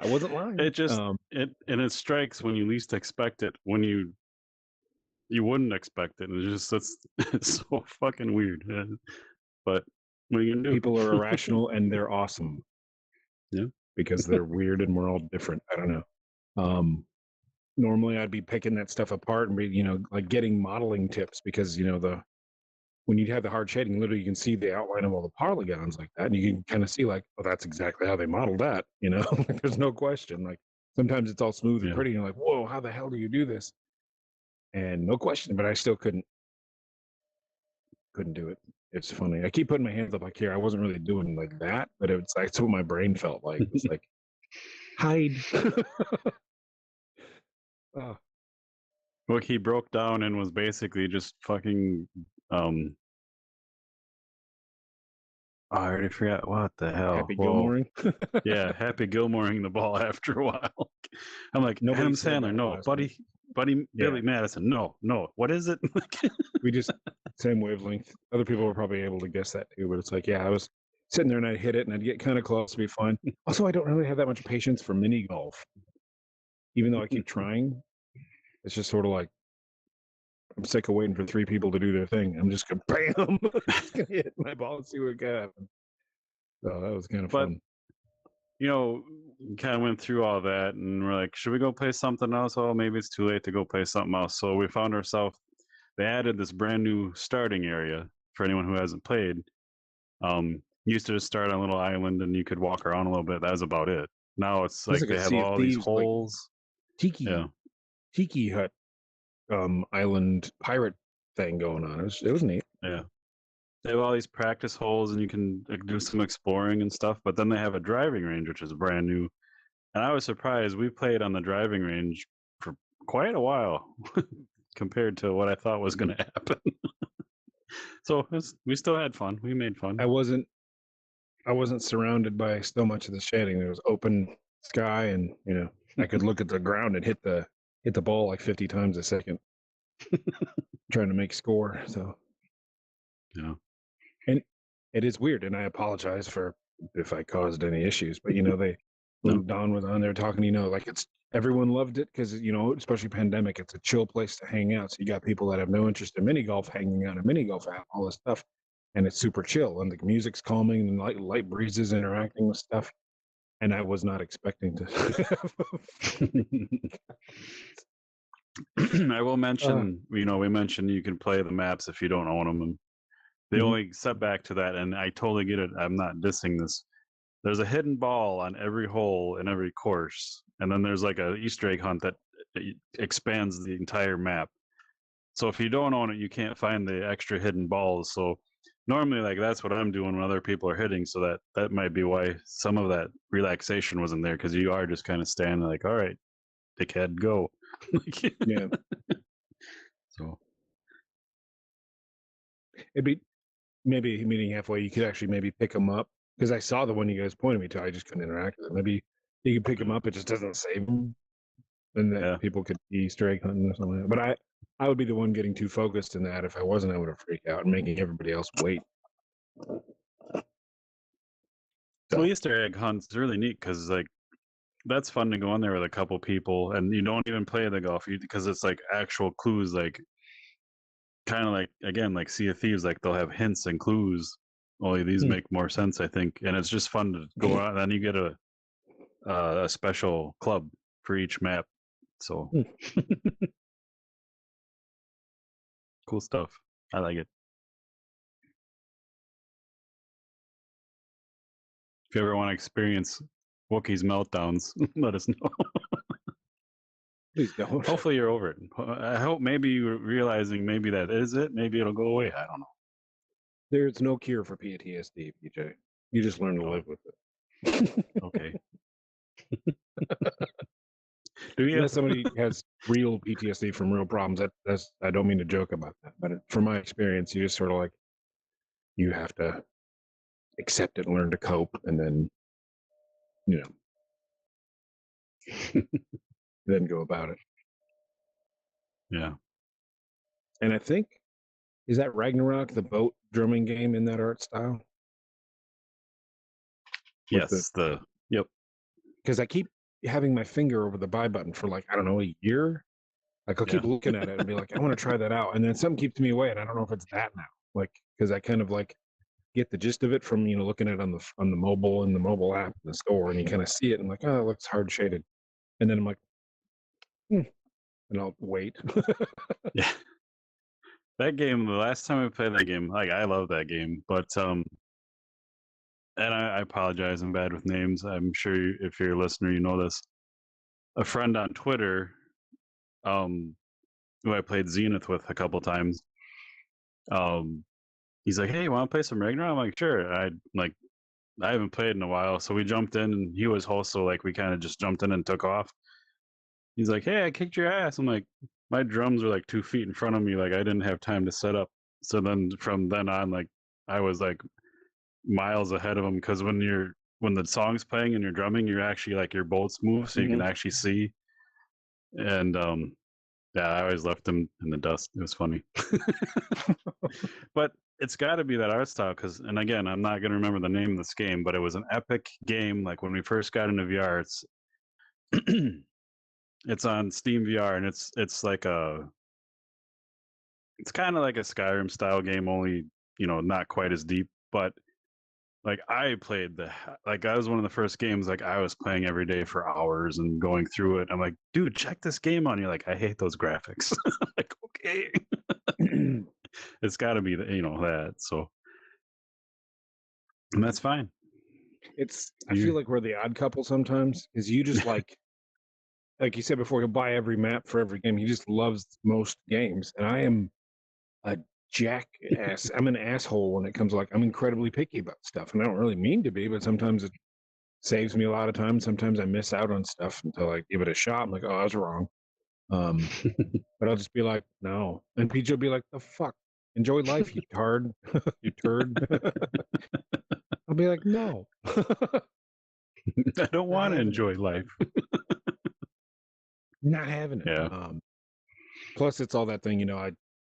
I wasn't lying. It just it strikes when you least expect it, when you wouldn't expect it, and it's so fucking weird. But what are you gonna do? People are irrational and they're awesome. Yeah. Because they're weird and we're all different. I don't know. Normally I'd be picking that stuff apart and be, like getting modeling tips because when you have the hard shading, literally you can see the outline of all the polygons like that, and you can kind of see like, oh, that's exactly how they modeled that. Like, there's no question. Like sometimes it's all smooth and Yeah. pretty, and you're like, whoa, how the hell do you do this? And no question, but I still couldn't do it. It's funny. I keep putting my hands up like here. I wasn't really doing like that, but it's like, that's what my brain felt like. It's like hide. Oh, Look, he broke down and was basically just fucking I already forgot what the hell. Happy Whoa. Gilmoring. Yeah, Happy Gilmoring the ball after a while. I'm like, Nobody Adam said Sandler, that no, last buddy, week. Billy Yeah. Madison, no, what is it? We just same wavelength. Other people were probably able to guess that too, but it's like, yeah, I was sitting there and I'd hit it and I'd get kind of close to be fun. Also, I don't really have that much patience for mini golf, even though I keep trying. It's just sort of like I'm sick of waiting for three people to do their thing. I'm just gonna bam, just gonna hit my ball and see what can happen. So that was kind of But fun. kind of went through all that, and we're like, should we go play something else? Oh, maybe it's too late to go play something else. So we found ourselves. They added this brand new starting area for anyone who hasn't played. Used to just start on a little island, and you could walk around a little bit. That was about it. Now it's It's like like they a have Sea of all these Thieves, like holes. Yeah. tiki hut island pirate thing going on. It was neat. Yeah. They have all these practice holes and you can do some exploring and stuff, but then they have a driving range, which is brand new. And I was surprised. We played on the driving range for quite a while compared to what I thought was going to happen. So we still had fun. We made fun. I wasn't surrounded by so much of the shading. There was open sky, and I could look at the ground and hit the ball like 50 times a second, trying to make score. So Yeah. and it is weird, and I apologize for if I caused any issues. But they No. when Don was on there talking, like it's everyone loved it because especially pandemic, it's a chill place to hang out. So you got people that have no interest in mini golf hanging out in mini golf, all this stuff, and it's super chill, and the music's calming, and light breezes interacting with stuff. And I was not expecting to. I will mention, we mentioned you can play the maps if you don't own them, and the only setback to that, and I totally get it. I'm not dissing this. There's a hidden ball on every hole in every course, and then there's like a Easter egg hunt that expands the entire map. So if you don't own it, you can't find the extra hidden balls. So normally, like that's what I'm doing when other people are hitting. So that might be why some of that relaxation wasn't there, because you are just kind of standing like, all right, dickhead, go. Yeah. So It'd be maybe meeting halfway. You could actually maybe pick them up, because I saw the one you guys pointed me to. I just couldn't interact with it. Maybe you could pick them up. It just doesn't save them, and that people could be Easter egg hunting or something. But I would be the one getting too focused in that. If I wasn't, I would have freaked out and making everybody else wait. Well, Easter egg hunt's really neat because like that's fun to go in there with a couple people, and you don't even play the golf because it's like actual clues, like kind of like again like Sea of Thieves, like they'll have hints and clues. Only these make more sense, I think, and it's just fun to go out. And then you get a special club for each map, so cool stuff. I like it. If you ever want to experience Wookiee's meltdowns, let us know. Please don't. Hopefully you're over it. I hope maybe you're realizing maybe that is it. Maybe it'll go away. I don't know. There's no cure for PTSD, PJ. You just learn to live with it. Okay. Do you? Unless somebody has real PTSD from real problems, that's I don't mean to joke about that, but from my experience, you just sort of like you have to accept it and learn to cope, and then then go about it. Yeah. And I think, is that Ragnarok, the boat drumming game, in that art style? Yes. Yep. Because I keep having my finger over the buy button for like, I don't know, a year. Like I'll keep looking at it and be like, I want to try that out. And then something keeps me away, and I don't know if it's that now. Like, because I kind of like get the gist of it from looking at it on the mobile and the mobile app in the store, and you kind of see it and I'm like, oh, it looks hard shaded. And then I'm like, and I'll wait. Yeah. That game, the last time I played that game, like I love that game, but and I apologize, I'm bad with names. I'm sure if you're a listener, you know this. A friend on Twitter, who I played Zenith with a couple times, he's like, "Hey, you want to play some Ragnarok?" I'm like, "Sure." I haven't played in a while, so we jumped in, and he was host, so like we kind of just jumped in and took off. He's like, "Hey, I kicked your ass." I'm like, my drums were like 2 feet in front of me, like I didn't have time to set up. So then from then on, like I was like miles ahead of him, because when the song's playing and you're drumming, you're actually like your bolts move, so you can actually see. And yeah, I always left him in the dust. It was funny. But it's got to be that art style, because, and again, I'm not going to remember the name of this game, but it was an epic game. Like when we first got into VR, it's on Steam VR, and it's kind of like a Skyrim style game, only not quite as deep. But like I played like I was one of the first games like I was playing every day for hours and going through it. I'm like, dude, check this game on. You're like, I hate those graphics. Like, okay. It's got to be that. So, and that's fine. I feel like we're the odd couple sometimes, because you just like you said before, he'll buy every map for every game. He just loves most games, and I am a jackass. I'm an asshole when it comes to, like, I'm incredibly picky about stuff, and I don't really mean to be, but sometimes it saves me a lot of time. Sometimes I miss out on stuff until I give it a shot. I'm like, oh, I was wrong. But I'll just be like, no, and PJ will be like, the fuck, enjoy life, you tard, you turd. I'll be like, no. I don't want to enjoy life. Not having it. Yeah. Plus, it's all that thing,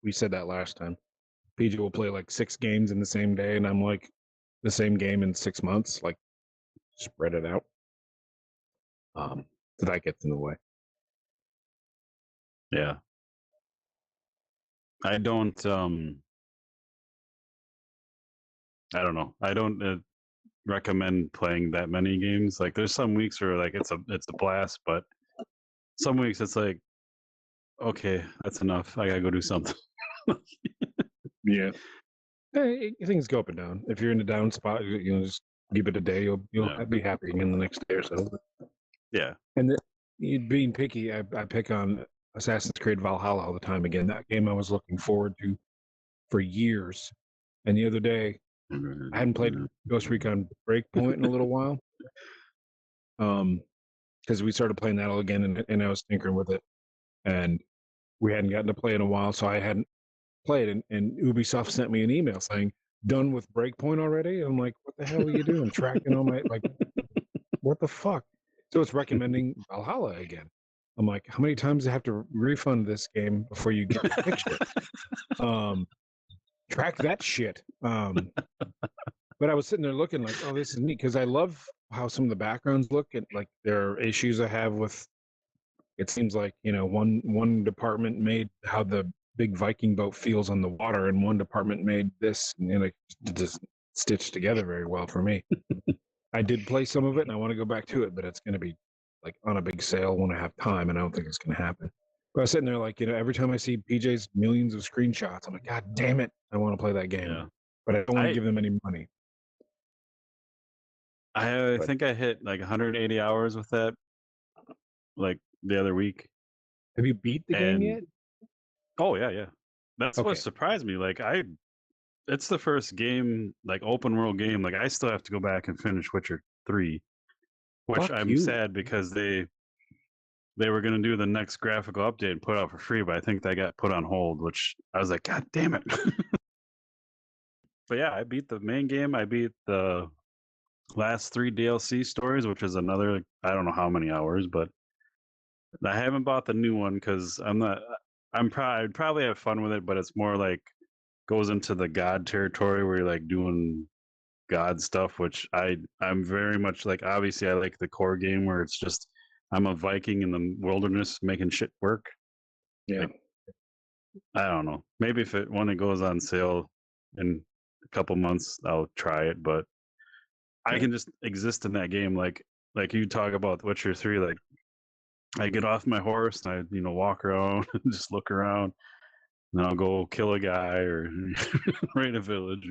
we said that last time. PJ will play like 6 games in the same day, and I'm like, the same game in 6 months, like, spread it out. So that gets in the way. Yeah. I don't know. I don't recommend playing that many games. Like, there's some weeks where like it's a blast, but some weeks it's like, okay, that's enough. I gotta go do something. Yeah. Hey, things go up and down. If you're in a down spot, just give it a day. You'll be happy again the next day or so. Yeah. And being picky, I pick on Assassin's Creed Valhalla all the time. Again, that game I was looking forward to for years. And the other day, I hadn't played Ghost Recon Breakpoint in a little while. Because we started playing that all again, and I was tinkering with it, and we hadn't gotten to play in a while, so I hadn't played. And Ubisoft sent me an email saying, "Done with Breakpoint already?" And I'm like, "What the hell are you doing? Tracking all my what the fuck?" So it's recommending Valhalla again. I'm like, how many times do I have to refund this game before you get to fix it? Track that shit. But I was sitting there looking like, oh, this is neat, because I love how some of the backgrounds look, and like there are issues I have with. It seems like one department made how the big Viking boat feels on the water, and one department made this, and it just stitched together very well for me. I did play some of it, and I want to go back to it, but it's going to be like on a big sale when I have time, and I don't think it's going to happen. But I was sitting there like, every time I see PJ's millions of screenshots, I'm like, God damn it, I want to play that game, but I don't want to give them any money. I think I hit like 180 hours with that, like the other week. Have you beat the game yet? Oh yeah. That's what surprised me. Like, it's the first game, like open world game. Like, I still have to go back and finish Witcher 3, which I'm sad because they were going to do the next graphical update and put out for free, but I think that got put on hold, which I was like, God damn it. But yeah, I beat the main game. I beat the last 3 DLC stories, which is another, I don't know how many hours, but I haven't bought the new one because I'd probably have fun with it, but it's more like goes into the God territory where you're like doing God stuff, which I'm very much like. Obviously I like the core game where it's just I'm a Viking in the wilderness making shit work. Yeah. Like, I don't know. Maybe when it goes on sale in a couple months, I'll try it, but I can just exist in that game. Like you talk about Witcher 3, like I get off my horse and I, walk around and just look around, and I'll go kill a guy or raid a village.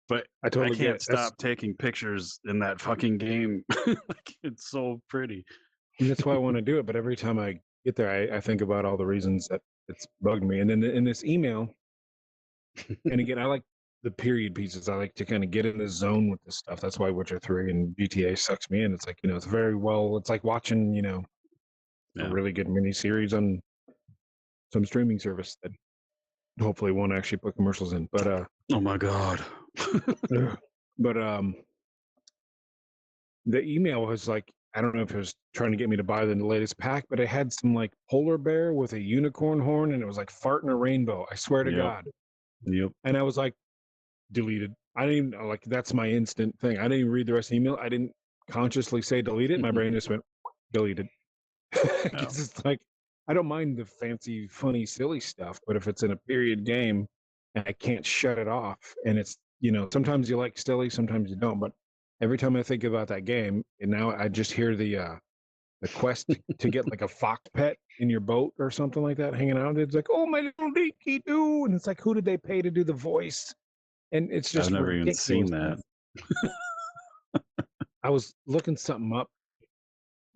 But I can't stop taking pictures in that fucking game. Like, it's so pretty. And that's why I want to do it. But every time I get there, I think about all the reasons that it's bugged me. And then in this email, and again, I like the period pieces. I like to kind of get in the zone with this stuff. That's why Witcher 3 and GTA sucks me in. It's like, it's very well, it's like watching, a really good miniseries on some streaming service that hopefully won't actually put commercials in. But oh my God. But the email was like, I don't know if it was trying to get me to buy the latest pack, but it had some like polar bear with a unicorn horn, and it was like farting a rainbow. I swear to God. Yep. And I was like, deleted. I didn't even, like, that's my instant thing. I didn't even read the rest of the email. I didn't consciously say delete it. My brain just went deleted. Because it's like, I don't mind the fancy, funny, silly stuff, but if it's in a period game and I can't shut it off, and it's, sometimes you like silly, sometimes you don't, but every time I think about that game, and now I just hear the quest to get like a fox pet in your boat or something like that hanging out. It's like, oh, my little dinky doo. And it's like, who did they pay to do the voice? And it's just I've never ridiculous. even seen that. I was looking something up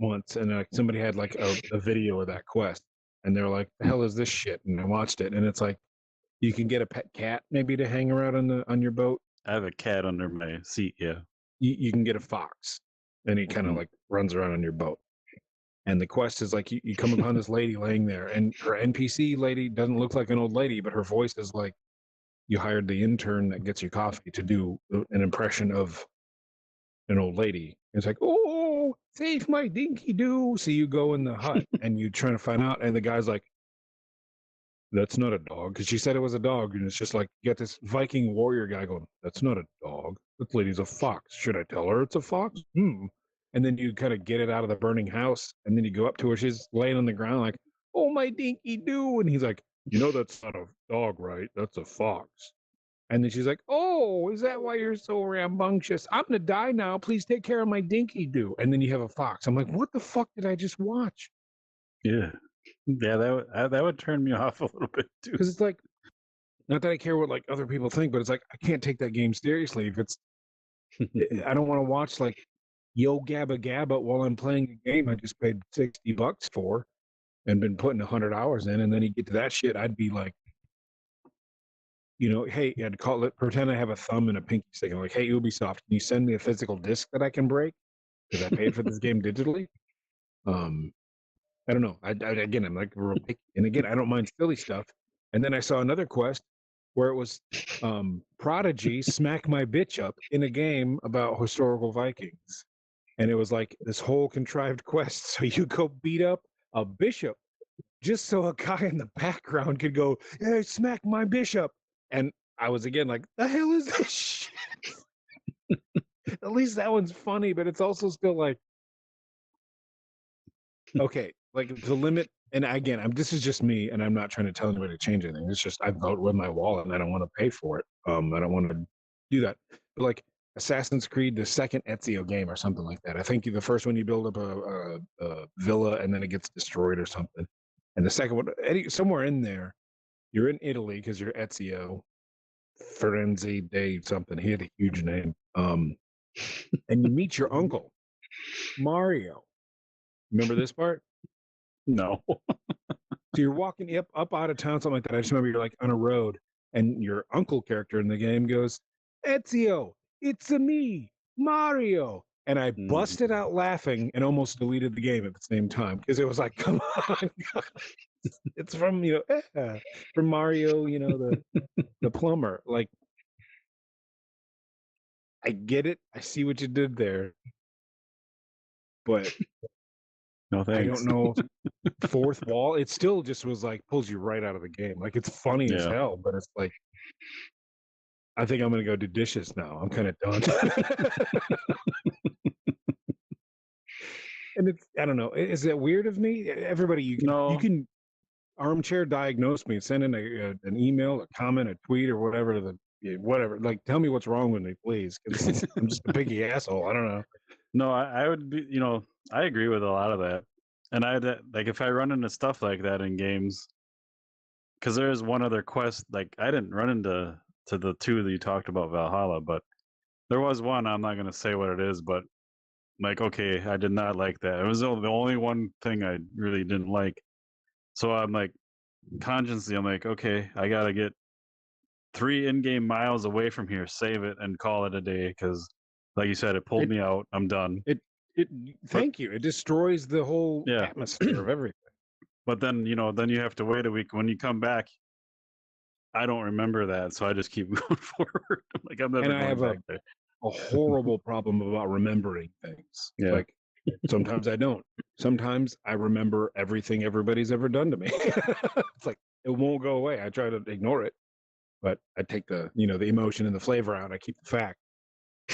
once, and somebody had like a video of that quest, and they're like, "The hell is this shit?" And I watched it, and it's like you can get a pet cat maybe to hang around on your boat. I have a cat under my seat. Yeah. You can get a fox, and he kind of Mhm. like runs around on your boat. And the quest is like you come upon this lady laying there, and her NPC lady doesn't look like an old lady, but her voice is like you hired the intern that gets you coffee to do an impression of an old lady. It's like, oh, save my dinky doo. So you go in the hut and you trying to find out, and the guy's like, that's not a dog, because she said it was a dog, and it's just like you got this Viking warrior guy going, that's not a dog. This lady's a fox. Should I tell her it's a fox? And then you kind of get it out of the burning house, and then you go up to her. She's laying on the ground like, oh my dinky doo, and he's like, that's not a dog, right? That's a fox. And then she's like, oh, is that why you're so rambunctious? I'm gonna die now. Please take care of my dinky doo. And then you have a fox. I'm like, what the fuck did I just watch? Yeah. Yeah. That would turn me off a little bit too. Because it's like, not that I care what like other people think, but it's like I can't take that game seriously if it's. I don't want to watch like Yo Gabba Gabba while I'm playing a game I just paid $60 for and been putting 100 hours in, and then you get to that shit, I'd be like, hey, I'd call it, pretend I have a thumb and a pinky stick. I'm like, hey, Ubisoft, can you send me a physical disc that I can break because I paid for this game digitally? I don't know. Again, I'm like real picky, and again, I don't mind silly stuff. And then I saw another quest where it was Prodigy smack my bitch up in a game about historical Vikings, and it was like this whole contrived quest. So you go beat up a bishop just so a guy in the background could go, "Hey, smack my bishop," and I was again like, "The hell is this shit?" At least that one's funny, but it's also still like, okay, like the limit. And again, this is just me, and I'm not trying to tell anybody to change anything. It's just I vote with my wallet, and I don't want to pay for it. I don't want to do that. But like Assassin's Creed, the second Ezio game or something like that. I think the first one you build up a villa, and then it gets destroyed or something. And the second one, somewhere in there, you're in Italy because you're Ezio, Firenze Dave something. He had a huge name. And you meet your uncle, Mario. Remember this part? No. So you're walking up out of town, something like that. I just remember you're like on a road, and your uncle character in the game goes, Ezio, it's a me, Mario. And I busted out laughing and almost deleted the game at the same time because it was like, come on, it's from from Mario, the plumber. Like, I get it, I see what you did there, but No I thanks. don't know. Fourth wall, it still just was like pulls you right out of the game. Like it's funny as Yeah. hell, but it's like I think I'm gonna go do dishes now. I'm kind of done. And it's I don't know. Is it weird of me? Everybody, you No. can armchair diagnose me. Send in an email, a comment, a tweet, or whatever to whatever. Like, tell me what's wrong with me, please. 'Cause I'm just a picky asshole. I don't know. No, I would be, I agree with a lot of that. And like if I run into stuff like that in games, because there's one other quest, like I didn't run into the two that you talked about Valhalla, but there was one, I'm not gonna say what it is, but like, okay, I did not like that. It was the only one thing I really didn't like. So I'm like, consciously, I'm like, okay, I gotta get 3 in-game miles away from here, save it, and call it a day. Because, like you said, it pulled It me out. I'm done. it it. But Thank you. It destroys the whole yeah, atmosphere of everything. but then then you have to wait a week. When you come back, I don't remember that, so I just keep going forward. Like I'm And never I going have back there. a horrible problem about remembering things. Yeah, Like sometimes I don't. Sometimes I remember everything everybody's ever done to me. It's like it won't go away. I try to ignore it, but I take the the emotion and the flavor out. I keep the fact,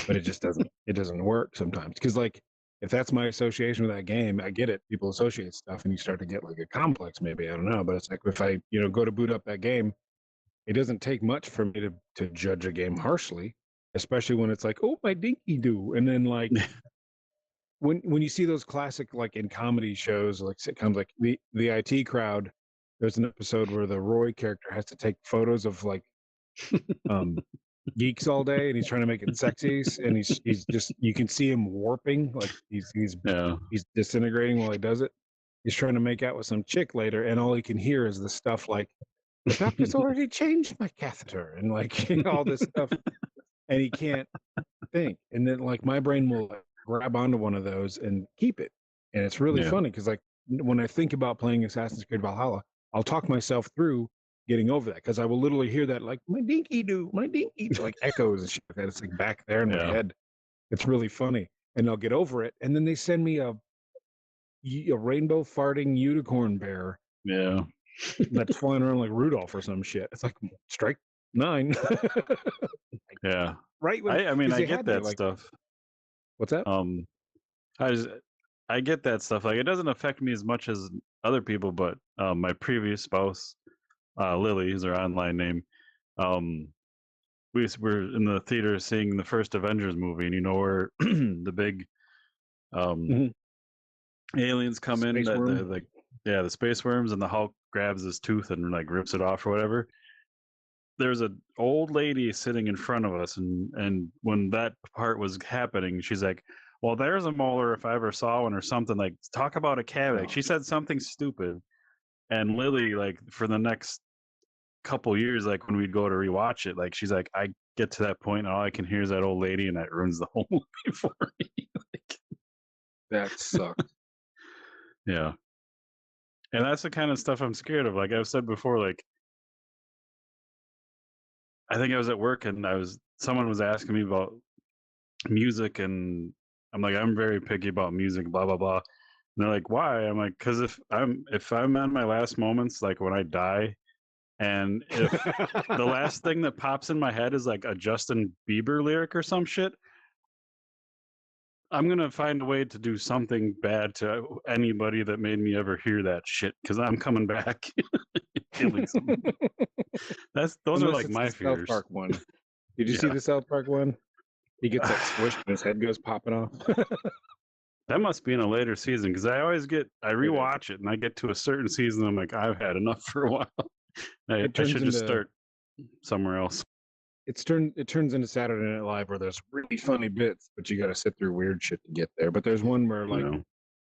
but it just doesn't. It doesn't work sometimes because like if that's my association with that game, I get it. People associate stuff, and you start to get like a complex. Maybe I don't know, but it's like if I go to boot up that game, it doesn't take much for me to judge a game harshly, especially when it's like, oh my dinky do, and then like when you see those classic like in comedy shows like sitcoms like the IT Crowd, there's an episode where the Roy character has to take photos of like geeks all day, and he's trying to make it sexy, and he's just, you can see him warping, like he's Yeah. disintegrating while he does it. He's trying to make out with some chick later, and all he can hear is the stuff like, the doctor's already changed my catheter, and like all this stuff, and he can't think. And then like my brain will like, grab onto one of those and keep it, and it's really Yeah. funny because like when I think about playing Assassin's Creed Valhalla, I'll talk myself through getting over that because I will literally hear that like my dinky do, like echoes and shit like that. It's like back there in my Yeah. head. It's really funny, and I'll get over it. And then they send me a rainbow farting unicorn bear Yeah. that's flying around like Rudolph or some shit. It's like strike 9. Yeah. Right when I mean, 'cause I they get had me, that like, stuff. what's that? I just, I get that stuff. Like, it doesn't affect me as much as other people, but my previous spouse, Lily is her online name. Um, were in the theater seeing the first Avengers movie, and you know where the big um Mhm. aliens come in, Space that the worm. like, yeah, the space worms, and the Hulk grabs his tooth and like rips it off or whatever. There's an old lady sitting in front of us, and when that part was happening, she's like, well, there's a molar if I ever saw one, or something. Like, talk about a cavity. Like, Oh, she said something stupid, and Lily, like, for the next couple years, like when we'd go to rewatch it, like she's like, I get to that point and all I can hear is that old lady, and that ruins the whole movie for me. Like, that sucks. yeah. And that's the kind of stuff I'm scared of. Like I've said before, like I think I was at work and someone was asking me about music, and I'm like, I'm very picky about music, blah blah blah. And they're like, why? I'm like, because if I'm at my last moments, like when I die, and if the last thing that pops in my head is like a Justin Bieber lyric or some shit, I'm gonna find a way to do something bad to anybody that made me ever hear that shit, because I'm coming back, killing someone. Those are Unless like it's my the South fears. Park one. Did you see Yeah, the South Park one? He gets like squished and his head goes popping off. that must be in a later season, because I It is. rewatch it and I get to a certain season, I'm like, I've had enough for a while. I, It I turns should just into start somewhere else. it turns into Saturday Night Live where there's really funny bits, but you got to sit through weird shit to get there. But there's one where You like know,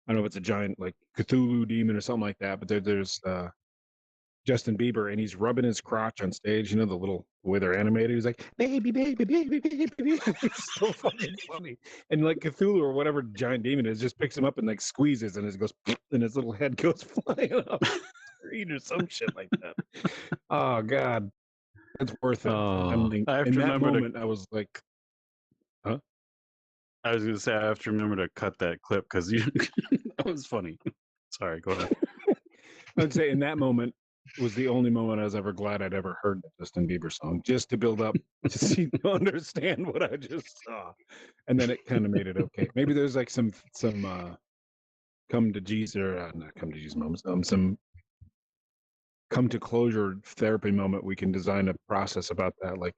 I don't know if it's a giant like Cthulhu demon or something like that, but there's Justin Bieber and he's rubbing his crotch on stage. You know the little way they're animated. He's like baby, baby, baby, baby, baby. It's so fucking funny. And like Cthulhu or whatever giant demon is just picks him up and like squeezes and it goes and his little head goes flying up the screen or some shit like that. Oh God, that's worth it. I oh, mean, I have in to that remember to. moment, I was like, huh? I was gonna say I have to remember to cut that clip because you that was funny. Sorry, go ahead. I'd say in that moment was the only moment I was ever glad I'd ever heard the Justin Bieber song, just to build up to see to understand what I just saw, and then it kind of made it okay. Maybe there's like some come to Jesus or not come to Jesus moments, some come to closure therapy moment we can design a process about that, like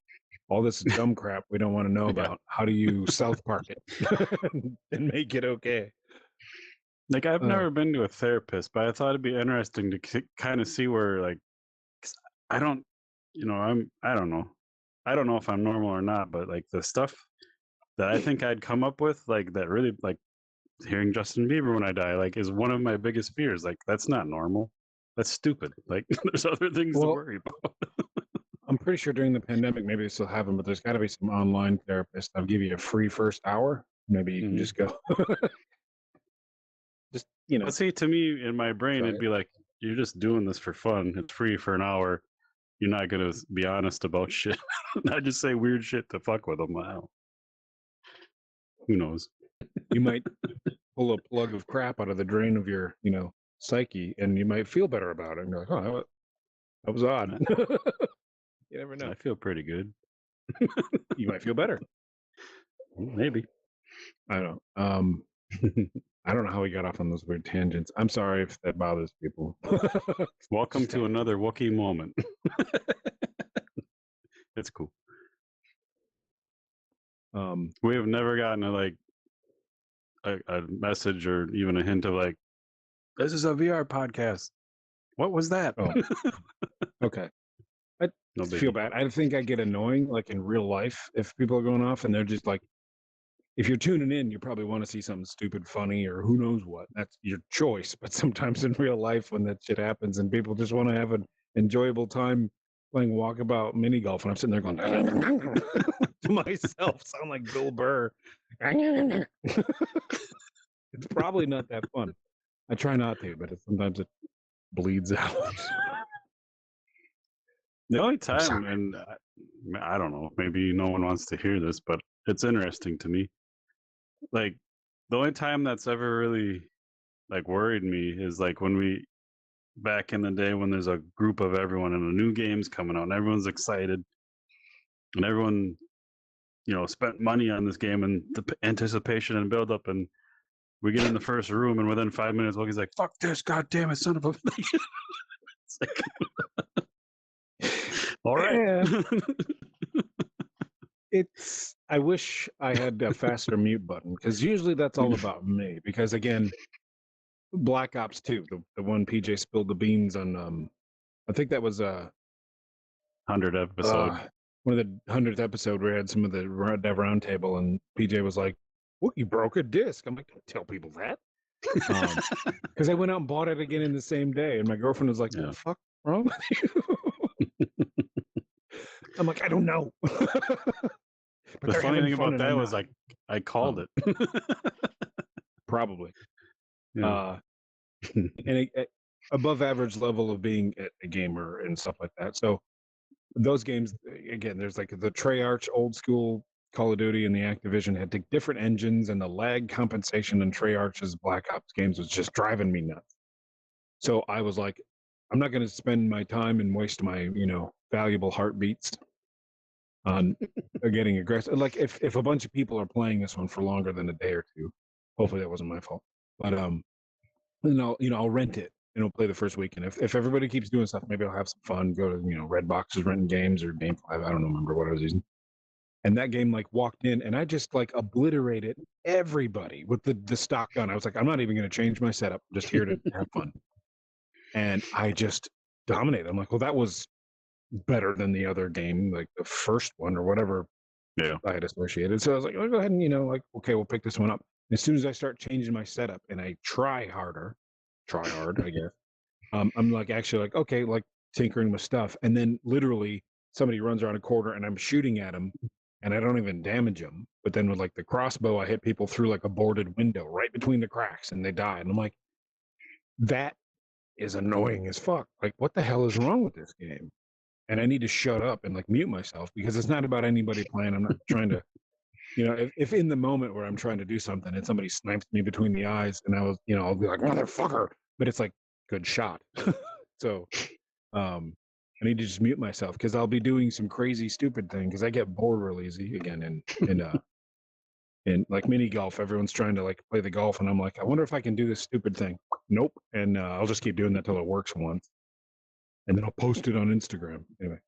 all this dumb crap we don't want to know Yeah. about. How do you South Park it and make it okay? Like, I've Uh, never been to a therapist, but I thought it'd be interesting to kind of see where, like, 'cause I don't, I don't know. I don't know if I'm normal or not, but like the stuff that I think I'd come up with, like that really, like hearing Justin Bieber when I die, like is one of my biggest fears. Like, that's not normal. That's stupid. Like, there's other things to well, worry about. I'm pretty sure during the pandemic, maybe they still have them, but there's got to be some online therapists that'll give you a free first hour. Maybe you can Mhm. just go, just But see, to me, in my brain, try it'd it. be like, you're just doing this for fun. It's free for an hour. You're not gonna be honest about shit. I just say weird shit to fuck with them. Wow. Who knows? You might pull a plug of crap out of the drain of your, psyche, and you might feel better about it. And you're like, oh, that was odd. I, You never I know. feel pretty good. You might feel better. Maybe. I don't know. I don't know how we got off on those weird tangents. I'm sorry if that bothers people. Welcome Just to had to. another Wookiee moment. It's cool. Um, We have never gotten a message or even a hint of like, this is a VR podcast. What was that? oh, okay. I No feel biggie. bad. I think I get annoying, like in real life, if people are going off and they're just like, if you're tuning in, you probably want to see something stupid, funny, or who knows what. That's your choice. But sometimes in real life, when that shit happens and people just want to have an enjoyable time playing Walkabout mini golf, and I'm sitting there going to myself, sound like Bill Burr. It's probably not that fun. I try not to, but sometimes it bleeds out. The only time, and I don't know, maybe no one wants to hear this, but it's interesting to me. Like, the only time that's ever really like worried me is like when we back in the day when there's a group of everyone and a new game's coming out and everyone's excited and everyone spent money on this game and the anticipation and build up, and we get in the first room and within 5 minutes Wookiee's like, fuck this, god damn it, son of a It's like, all right. Yeah. I wish I had a faster mute button, because usually that's all about me, because again, Black Ops 2, the one PJ spilled the beans on, I think that was 100 episode. One of the 100th episode where we had some of the round table, and PJ was like, "Wookiee broke a disc." I'm like, "Don't tell people that," because I went out and bought it again in the same day, and my girlfriend was like, "What the fuck wrong with you?" I'm like, "I don't know." But the funny thing about that was like I called it. Probably. Yeah. And above average level of being a gamer and stuff like that. So those games, again, there's like the Treyarch old school Call of Duty and the Activision had different engines, and the lag compensation in Treyarch's Black Ops games was just driving me nuts. So I was like, I'm not going to spend my time and waste my valuable heartbeats on getting aggressive. Like if a bunch of people are playing this one for longer than a day or two, hopefully that wasn't my fault. But then I'll rent it and I'll play the first weekend. If everybody keeps doing stuff, maybe I'll have some fun. Go to Red Boxes renting games or Game 5. I don't remember what I was using. And that game like walked in and I just like obliterated everybody with the stock gun. I was like, I'm not even going to change my setup. I'm just here to have fun. And I just dominated. I'm like, well, that was better than the other game, like the first one or whatever I had associated. So I was like, I'll go ahead and okay, we'll pick this one up. As soon as I start changing my setup and I try hard, I guess. I'm like actually like, okay, like tinkering with stuff. And then literally somebody runs around a corner and I'm shooting at them and I don't even damage them. But then with like the crossbow, I hit people through like a boarded window right between the cracks and they die. And I'm like, that is annoying as fuck. Like, what the hell is wrong with this game? And I need to shut up and like mute myself, because it's not about anybody playing. I'm not trying to, if in the moment where I'm trying to do something and somebody snipes me between the eyes and I'll be like, motherfucker, but it's like, good shot. So I need to just mute myself, because I'll be doing some crazy stupid thing, because I get bored real easy again in like mini golf. Everyone's trying to like play the golf and I'm like, I wonder if I can do this stupid thing. Nope. And I'll just keep doing that till it works once, and then I'll post it on Instagram anyway.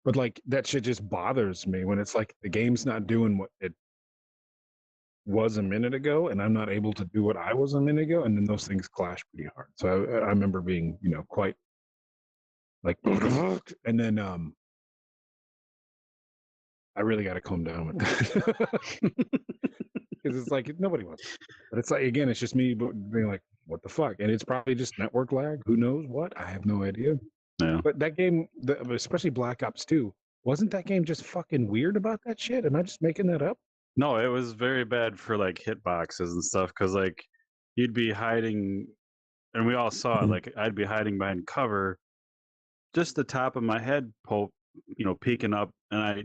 But like that shit just bothers me when it's like the game's not doing what it was a minute ago and I'm not able to do what I was a minute ago, and then those things clash pretty hard. So I remember being quite like and then I really got to calm down with that, because it's like nobody wants it. But it's like, again, it's just me being like, what the fuck? And it's probably just network lag, who knows what, I have no idea. But that game, especially Black Ops 2, wasn't that game just fucking weird about that shit? Am I just making that up? No, it was very bad for like hitboxes and stuff, because like you'd be hiding, and we all saw it. Like I'd be hiding behind cover, just the top of my head peeking up, and I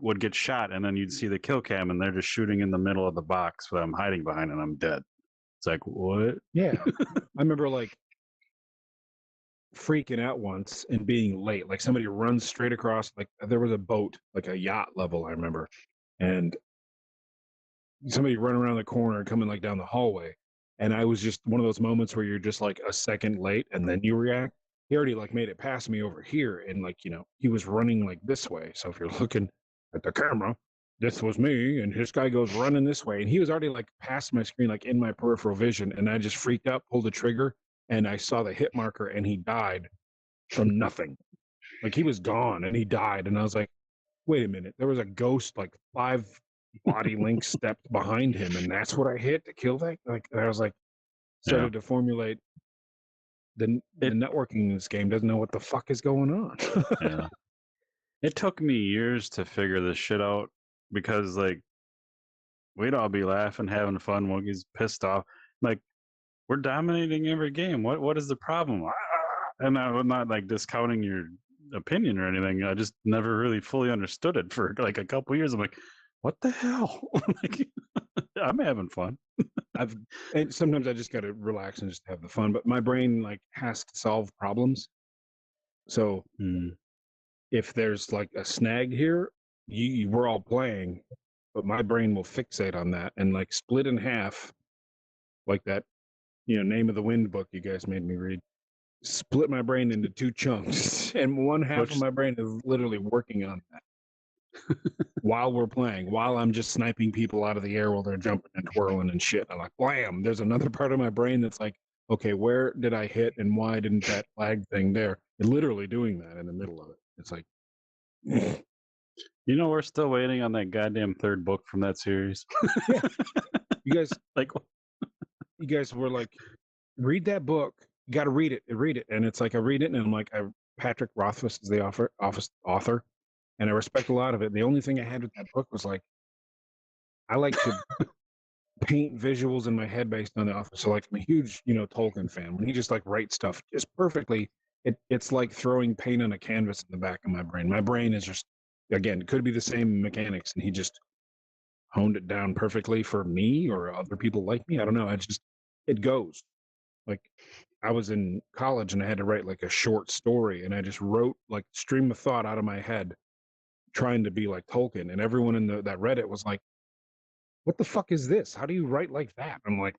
would get shot, and then you'd see the kill cam, and they're just shooting in the middle of the box that I'm hiding behind, and I'm dead. It's like, what? Yeah, I remember like freaking out once and being late. Like somebody runs straight across, like there was a boat, like a yacht level, I remember, and somebody run around the corner coming like down the hallway, and I was just one of those moments where you're just like a second late and then you react. He already like made it past me over here, and like he was running like this way. So if you're looking at the camera, this was me, and this guy goes running this way, and he was already like past my screen, like in my peripheral vision, and I just freaked out, pulled the trigger, and I saw the hit marker, and he died from nothing. Like he was gone and he died, and I was like, wait a minute, there was a ghost like 5 body lengths steps behind him, and that's what I hit to kill that. Like I was like, Yeah. started to formulate the It networking in this game doesn't know what the fuck is going on. yeah. It took me years to figure this shit out because like we'd all be laughing, having fun, Wookiee's pissed off. Like, we're dominating every game. What is the problem? And I'm not like discounting your opinion or anything. I just never really fully understood it for like a couple years. I'm like, what the hell? Like, I'm having fun. And sometimes I just got to relax and just have the fun, but my brain like has to solve problems. So Mm. if there's like a snag here, we're all playing, but my brain will fixate on that and like split in half, like that, Name of the Wind book you guys made me read. Split my brain into 2 chunks, and one half of Which my brain is literally working on that while we're playing, while I'm just sniping people out of the air while they're jumping and twirling and shit. I'm like, blam! There's another part of my brain that's like, okay, where did I hit and why didn't that flag thing there? And literally doing that in the middle of it. It's like, we're still waiting on that goddamn third book from that series. yeah, you guys, Like, you guys were like, read that book. You got to read it. And it's like I read it, and I'm like, Patrick Rothfuss is the author, and I respect a lot of it. The only thing I had with that book was like, I like to paint visuals in my head based on the author. So like, I'm a huge, Tolkien fan. When he just like writes stuff just perfectly, it's like throwing paint on a canvas in the back of my brain. My brain is just, again, it could be the same mechanics, and he just honed it down perfectly for me or other people like me. I don't know. It goes. Like I was in college and I had to write like a short story, and I just wrote like stream of thought out of my head, trying to be like Tolkien. And everyone in that read it was like, "What the fuck is this? How do you write like that?" I'm like,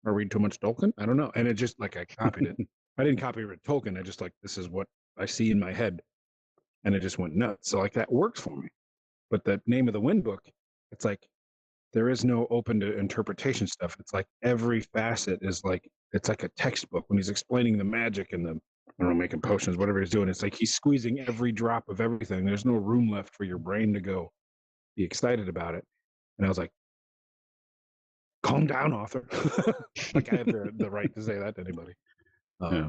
"I read too much Tolkien? I don't know." And it just like I copied it. I didn't copy Tolkien. I just like, this is what I see in my head, and it just went nuts. So like that works for me. But the Name of the Wind book, it's like there is no open to interpretation stuff. It's like every facet is like, it's like a textbook when he's explaining the magic and the, I don't know, making potions, whatever he's doing. It's like he's squeezing every drop of everything. There's no room left for your brain to go be excited about it. And I was like, calm down, author. Like I have the right to say that to anybody. yeah.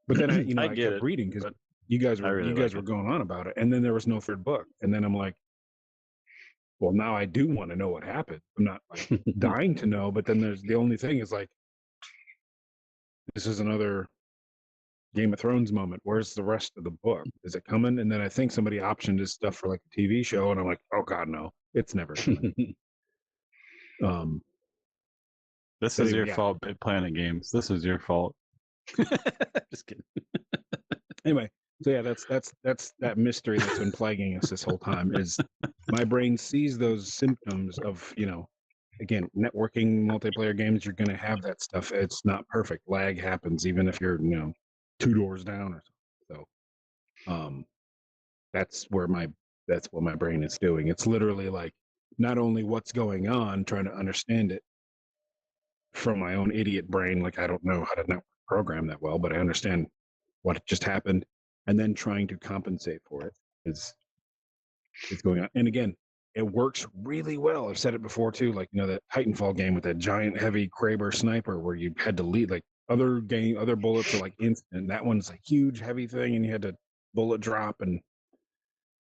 But then I I get kept it, reading because but you guys I were really like it. going on about it, and then there was no third book, and then I'm like, well, now I do want to know what happened. I'm not like dying to know, but then there's the only thing is like, this is another Game of Thrones moment. Where's the rest of the book? Is it coming? And then I think somebody optioned his stuff for like a TV show, and I'm like, oh god, no, it's never coming. um, This but is anyway, your yeah. fault, Bit Planet Games. This is your fault. Just kidding. Anyway, so yeah, that's that mystery that's been plaguing us this whole time. Is my brain sees those symptoms of, again, networking multiplayer games. You're going to have that stuff. It's not perfect. Lag happens even if you're 2 doors down or something. So that's what my brain is doing. It's literally like not only what's going on, trying to understand it from my own idiot brain. Like I don't know how to network program that well, but I understand what just happened, and then trying to compensate for it is going on. And again, it works really well. I've said it before too, like that Titanfall game with that giant heavy Kraber sniper where you had to lead, like other bullets are like instant. That one's a huge heavy thing, and you had to bullet drop and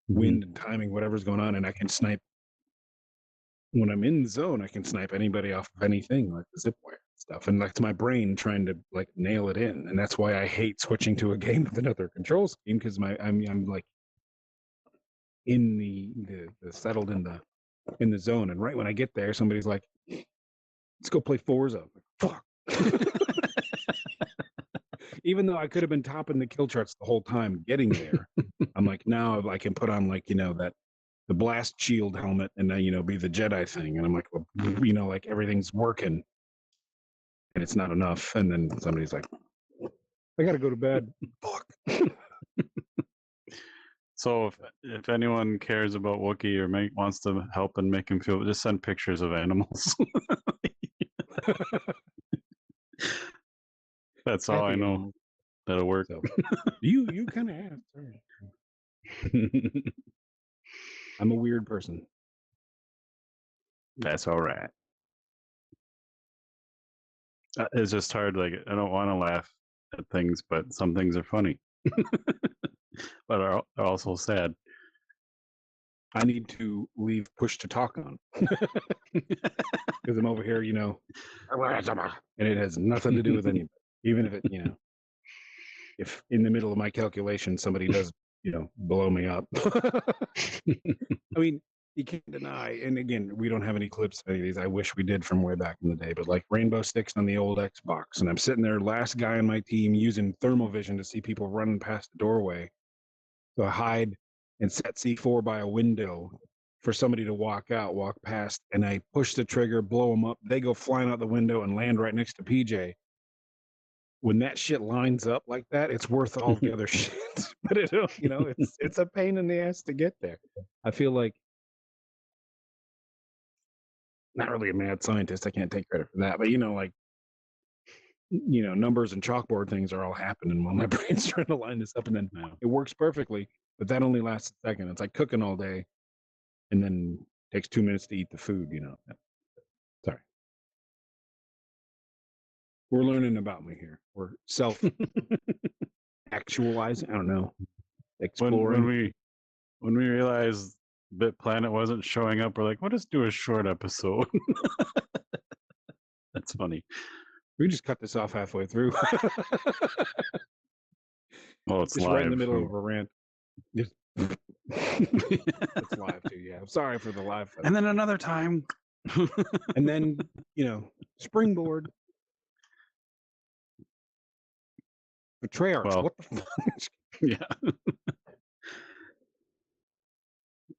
wind and timing, whatever's going on. And I can snipe when I'm in the zone. I can snipe anybody off of anything, like the zip wire stuff. And that's my brain trying to like nail it in. And that's why I hate switching to a game with another control scheme, because I'm like in the settled in the zone. And right when I get there, somebody's like, let's go play Forza. I'm like, fuck. Even though I could have been topping the kill charts the whole time getting there, I'm like, now I can put on like, that the blast shield helmet and then, be the Jedi thing. And I'm like, well, like everything's working and it's not enough. And then somebody's like, I got to go to bed. Fuck. So if anyone cares about Wookiee or wants to help and make him feel, just send pictures of animals. That's all I know. That'll work. So you kind of asked. Sorry. I'm a weird person. That's all right. It's just hard. Like, I don't want to laugh at things, but some things are funny, but are also sad. I need to leave push to talk on because I'm over here, and it has nothing to do with anybody. Even if it, if in the middle of my calculation somebody does, blow me up. I mean, you can't deny, and again, we don't have any clips of any of these. I wish we did from way back in the day, but like rainbow sticks on the old Xbox, and I'm sitting there, last guy on my team, using thermal vision to see people running past the doorway. So I hide and set C4 by a window for somebody to walk past, and I push the trigger, blow them up. They go flying out the window and land right next to PJ. When that shit lines up like that, it's worth all the other shit. But it's a pain in the ass to get there. I feel like not really a mad scientist. I can't take credit for that, but numbers and chalkboard things are all happening while my brain's trying to line this up, and then it works perfectly. But that only lasts a second. It's like cooking all day, and then takes 2 minutes to eat the food. Sorry. We're learning about me here. We're self-actualizing. I don't know. Exploring. When we realized Bit Planet wasn't showing up, we're like, "What? Let's do a short episode." That's funny. We just cut this off halfway through. Well, it's just live. Right in the middle of a rant. It's live too. Yeah. I'm sorry for the live. And then another time. And then springboard. Betrayers. Well, what the fuck? Yeah.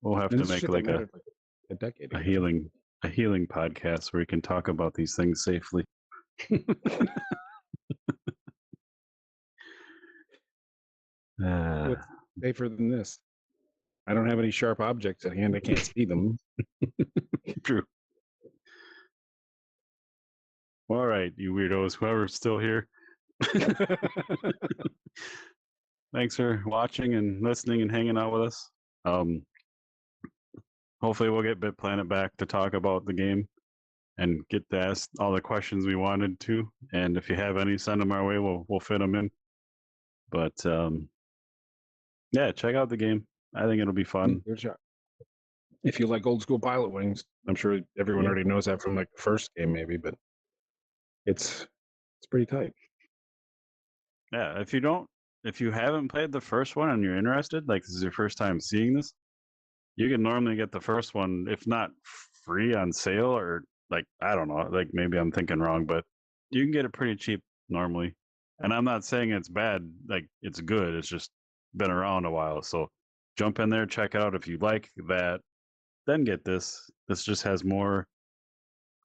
We'll have to make like a decade a healing podcast where we can talk about these things safely. What's safer than this? I don't have any sharp objects at hand. I can't see them. True. All right, you weirdos, whoever's still here. Thanks for watching and listening and hanging out with us. Hopefully we'll get Bit Planet back to talk about the game and get to ask all the questions we wanted to. And if you have any, send them our way. We'll fit them in. But yeah, check out the game. I think it'll be fun. Good shot. If you like old school Pilot Wings, I'm sure everyone already knows that from like the first game, maybe, but it's pretty tight. Yeah, if you haven't played the first one and you're interested, like this is your first time seeing this, you can normally get the first one, if not free on sale, or like, I don't know, like maybe I'm thinking wrong, but you can get it pretty cheap normally. And I'm not saying it's bad, like it's good. It's just been around a while. So jump in there, check it out. If you like that, then get this. This just has more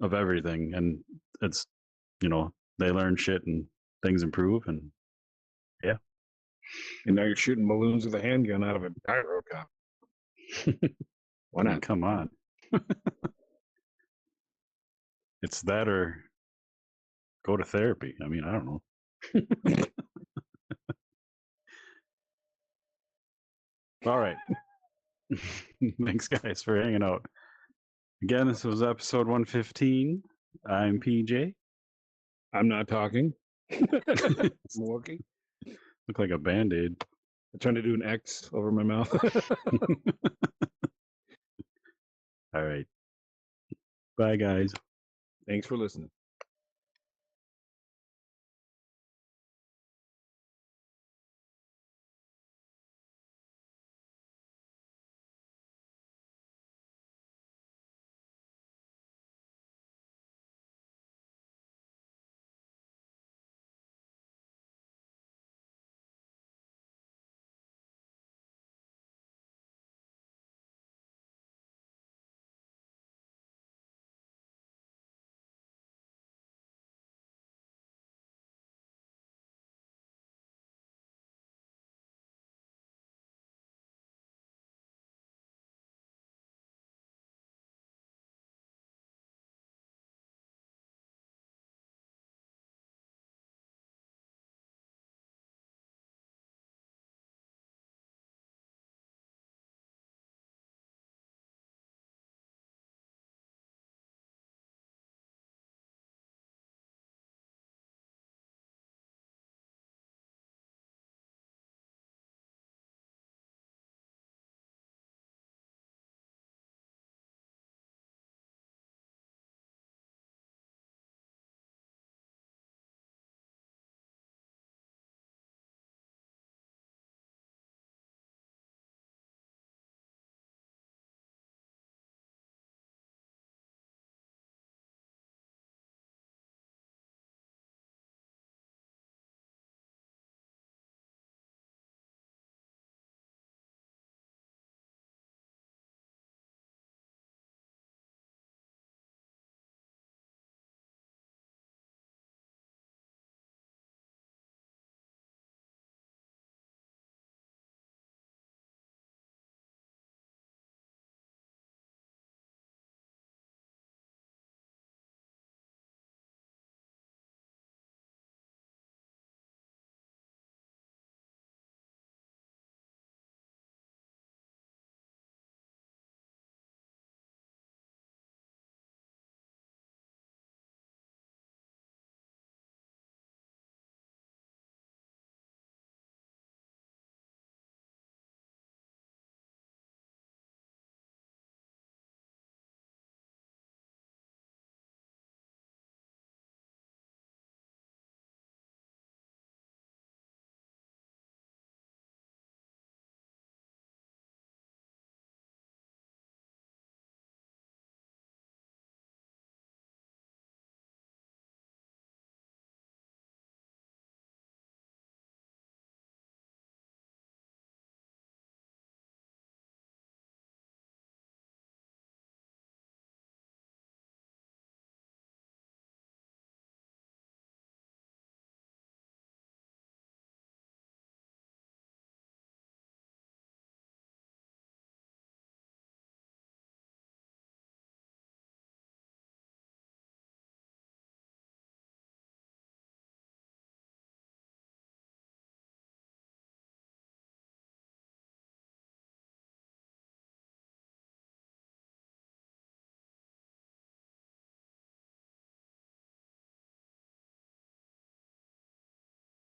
of everything. And it's, they learn shit and things improve. And yeah. And now you're shooting balloons with a handgun out of a gyro cop. Why not? Come on. It's that or go to therapy. I mean, I don't know. All right. Thanks, guys, for hanging out. Again, this was episode 115. I'm PJ. I'm not talking. It's Wookiee. Look like a Band-Aid. I'm trying to do an X over my mouth. All right. Bye, guys. Thanks for listening.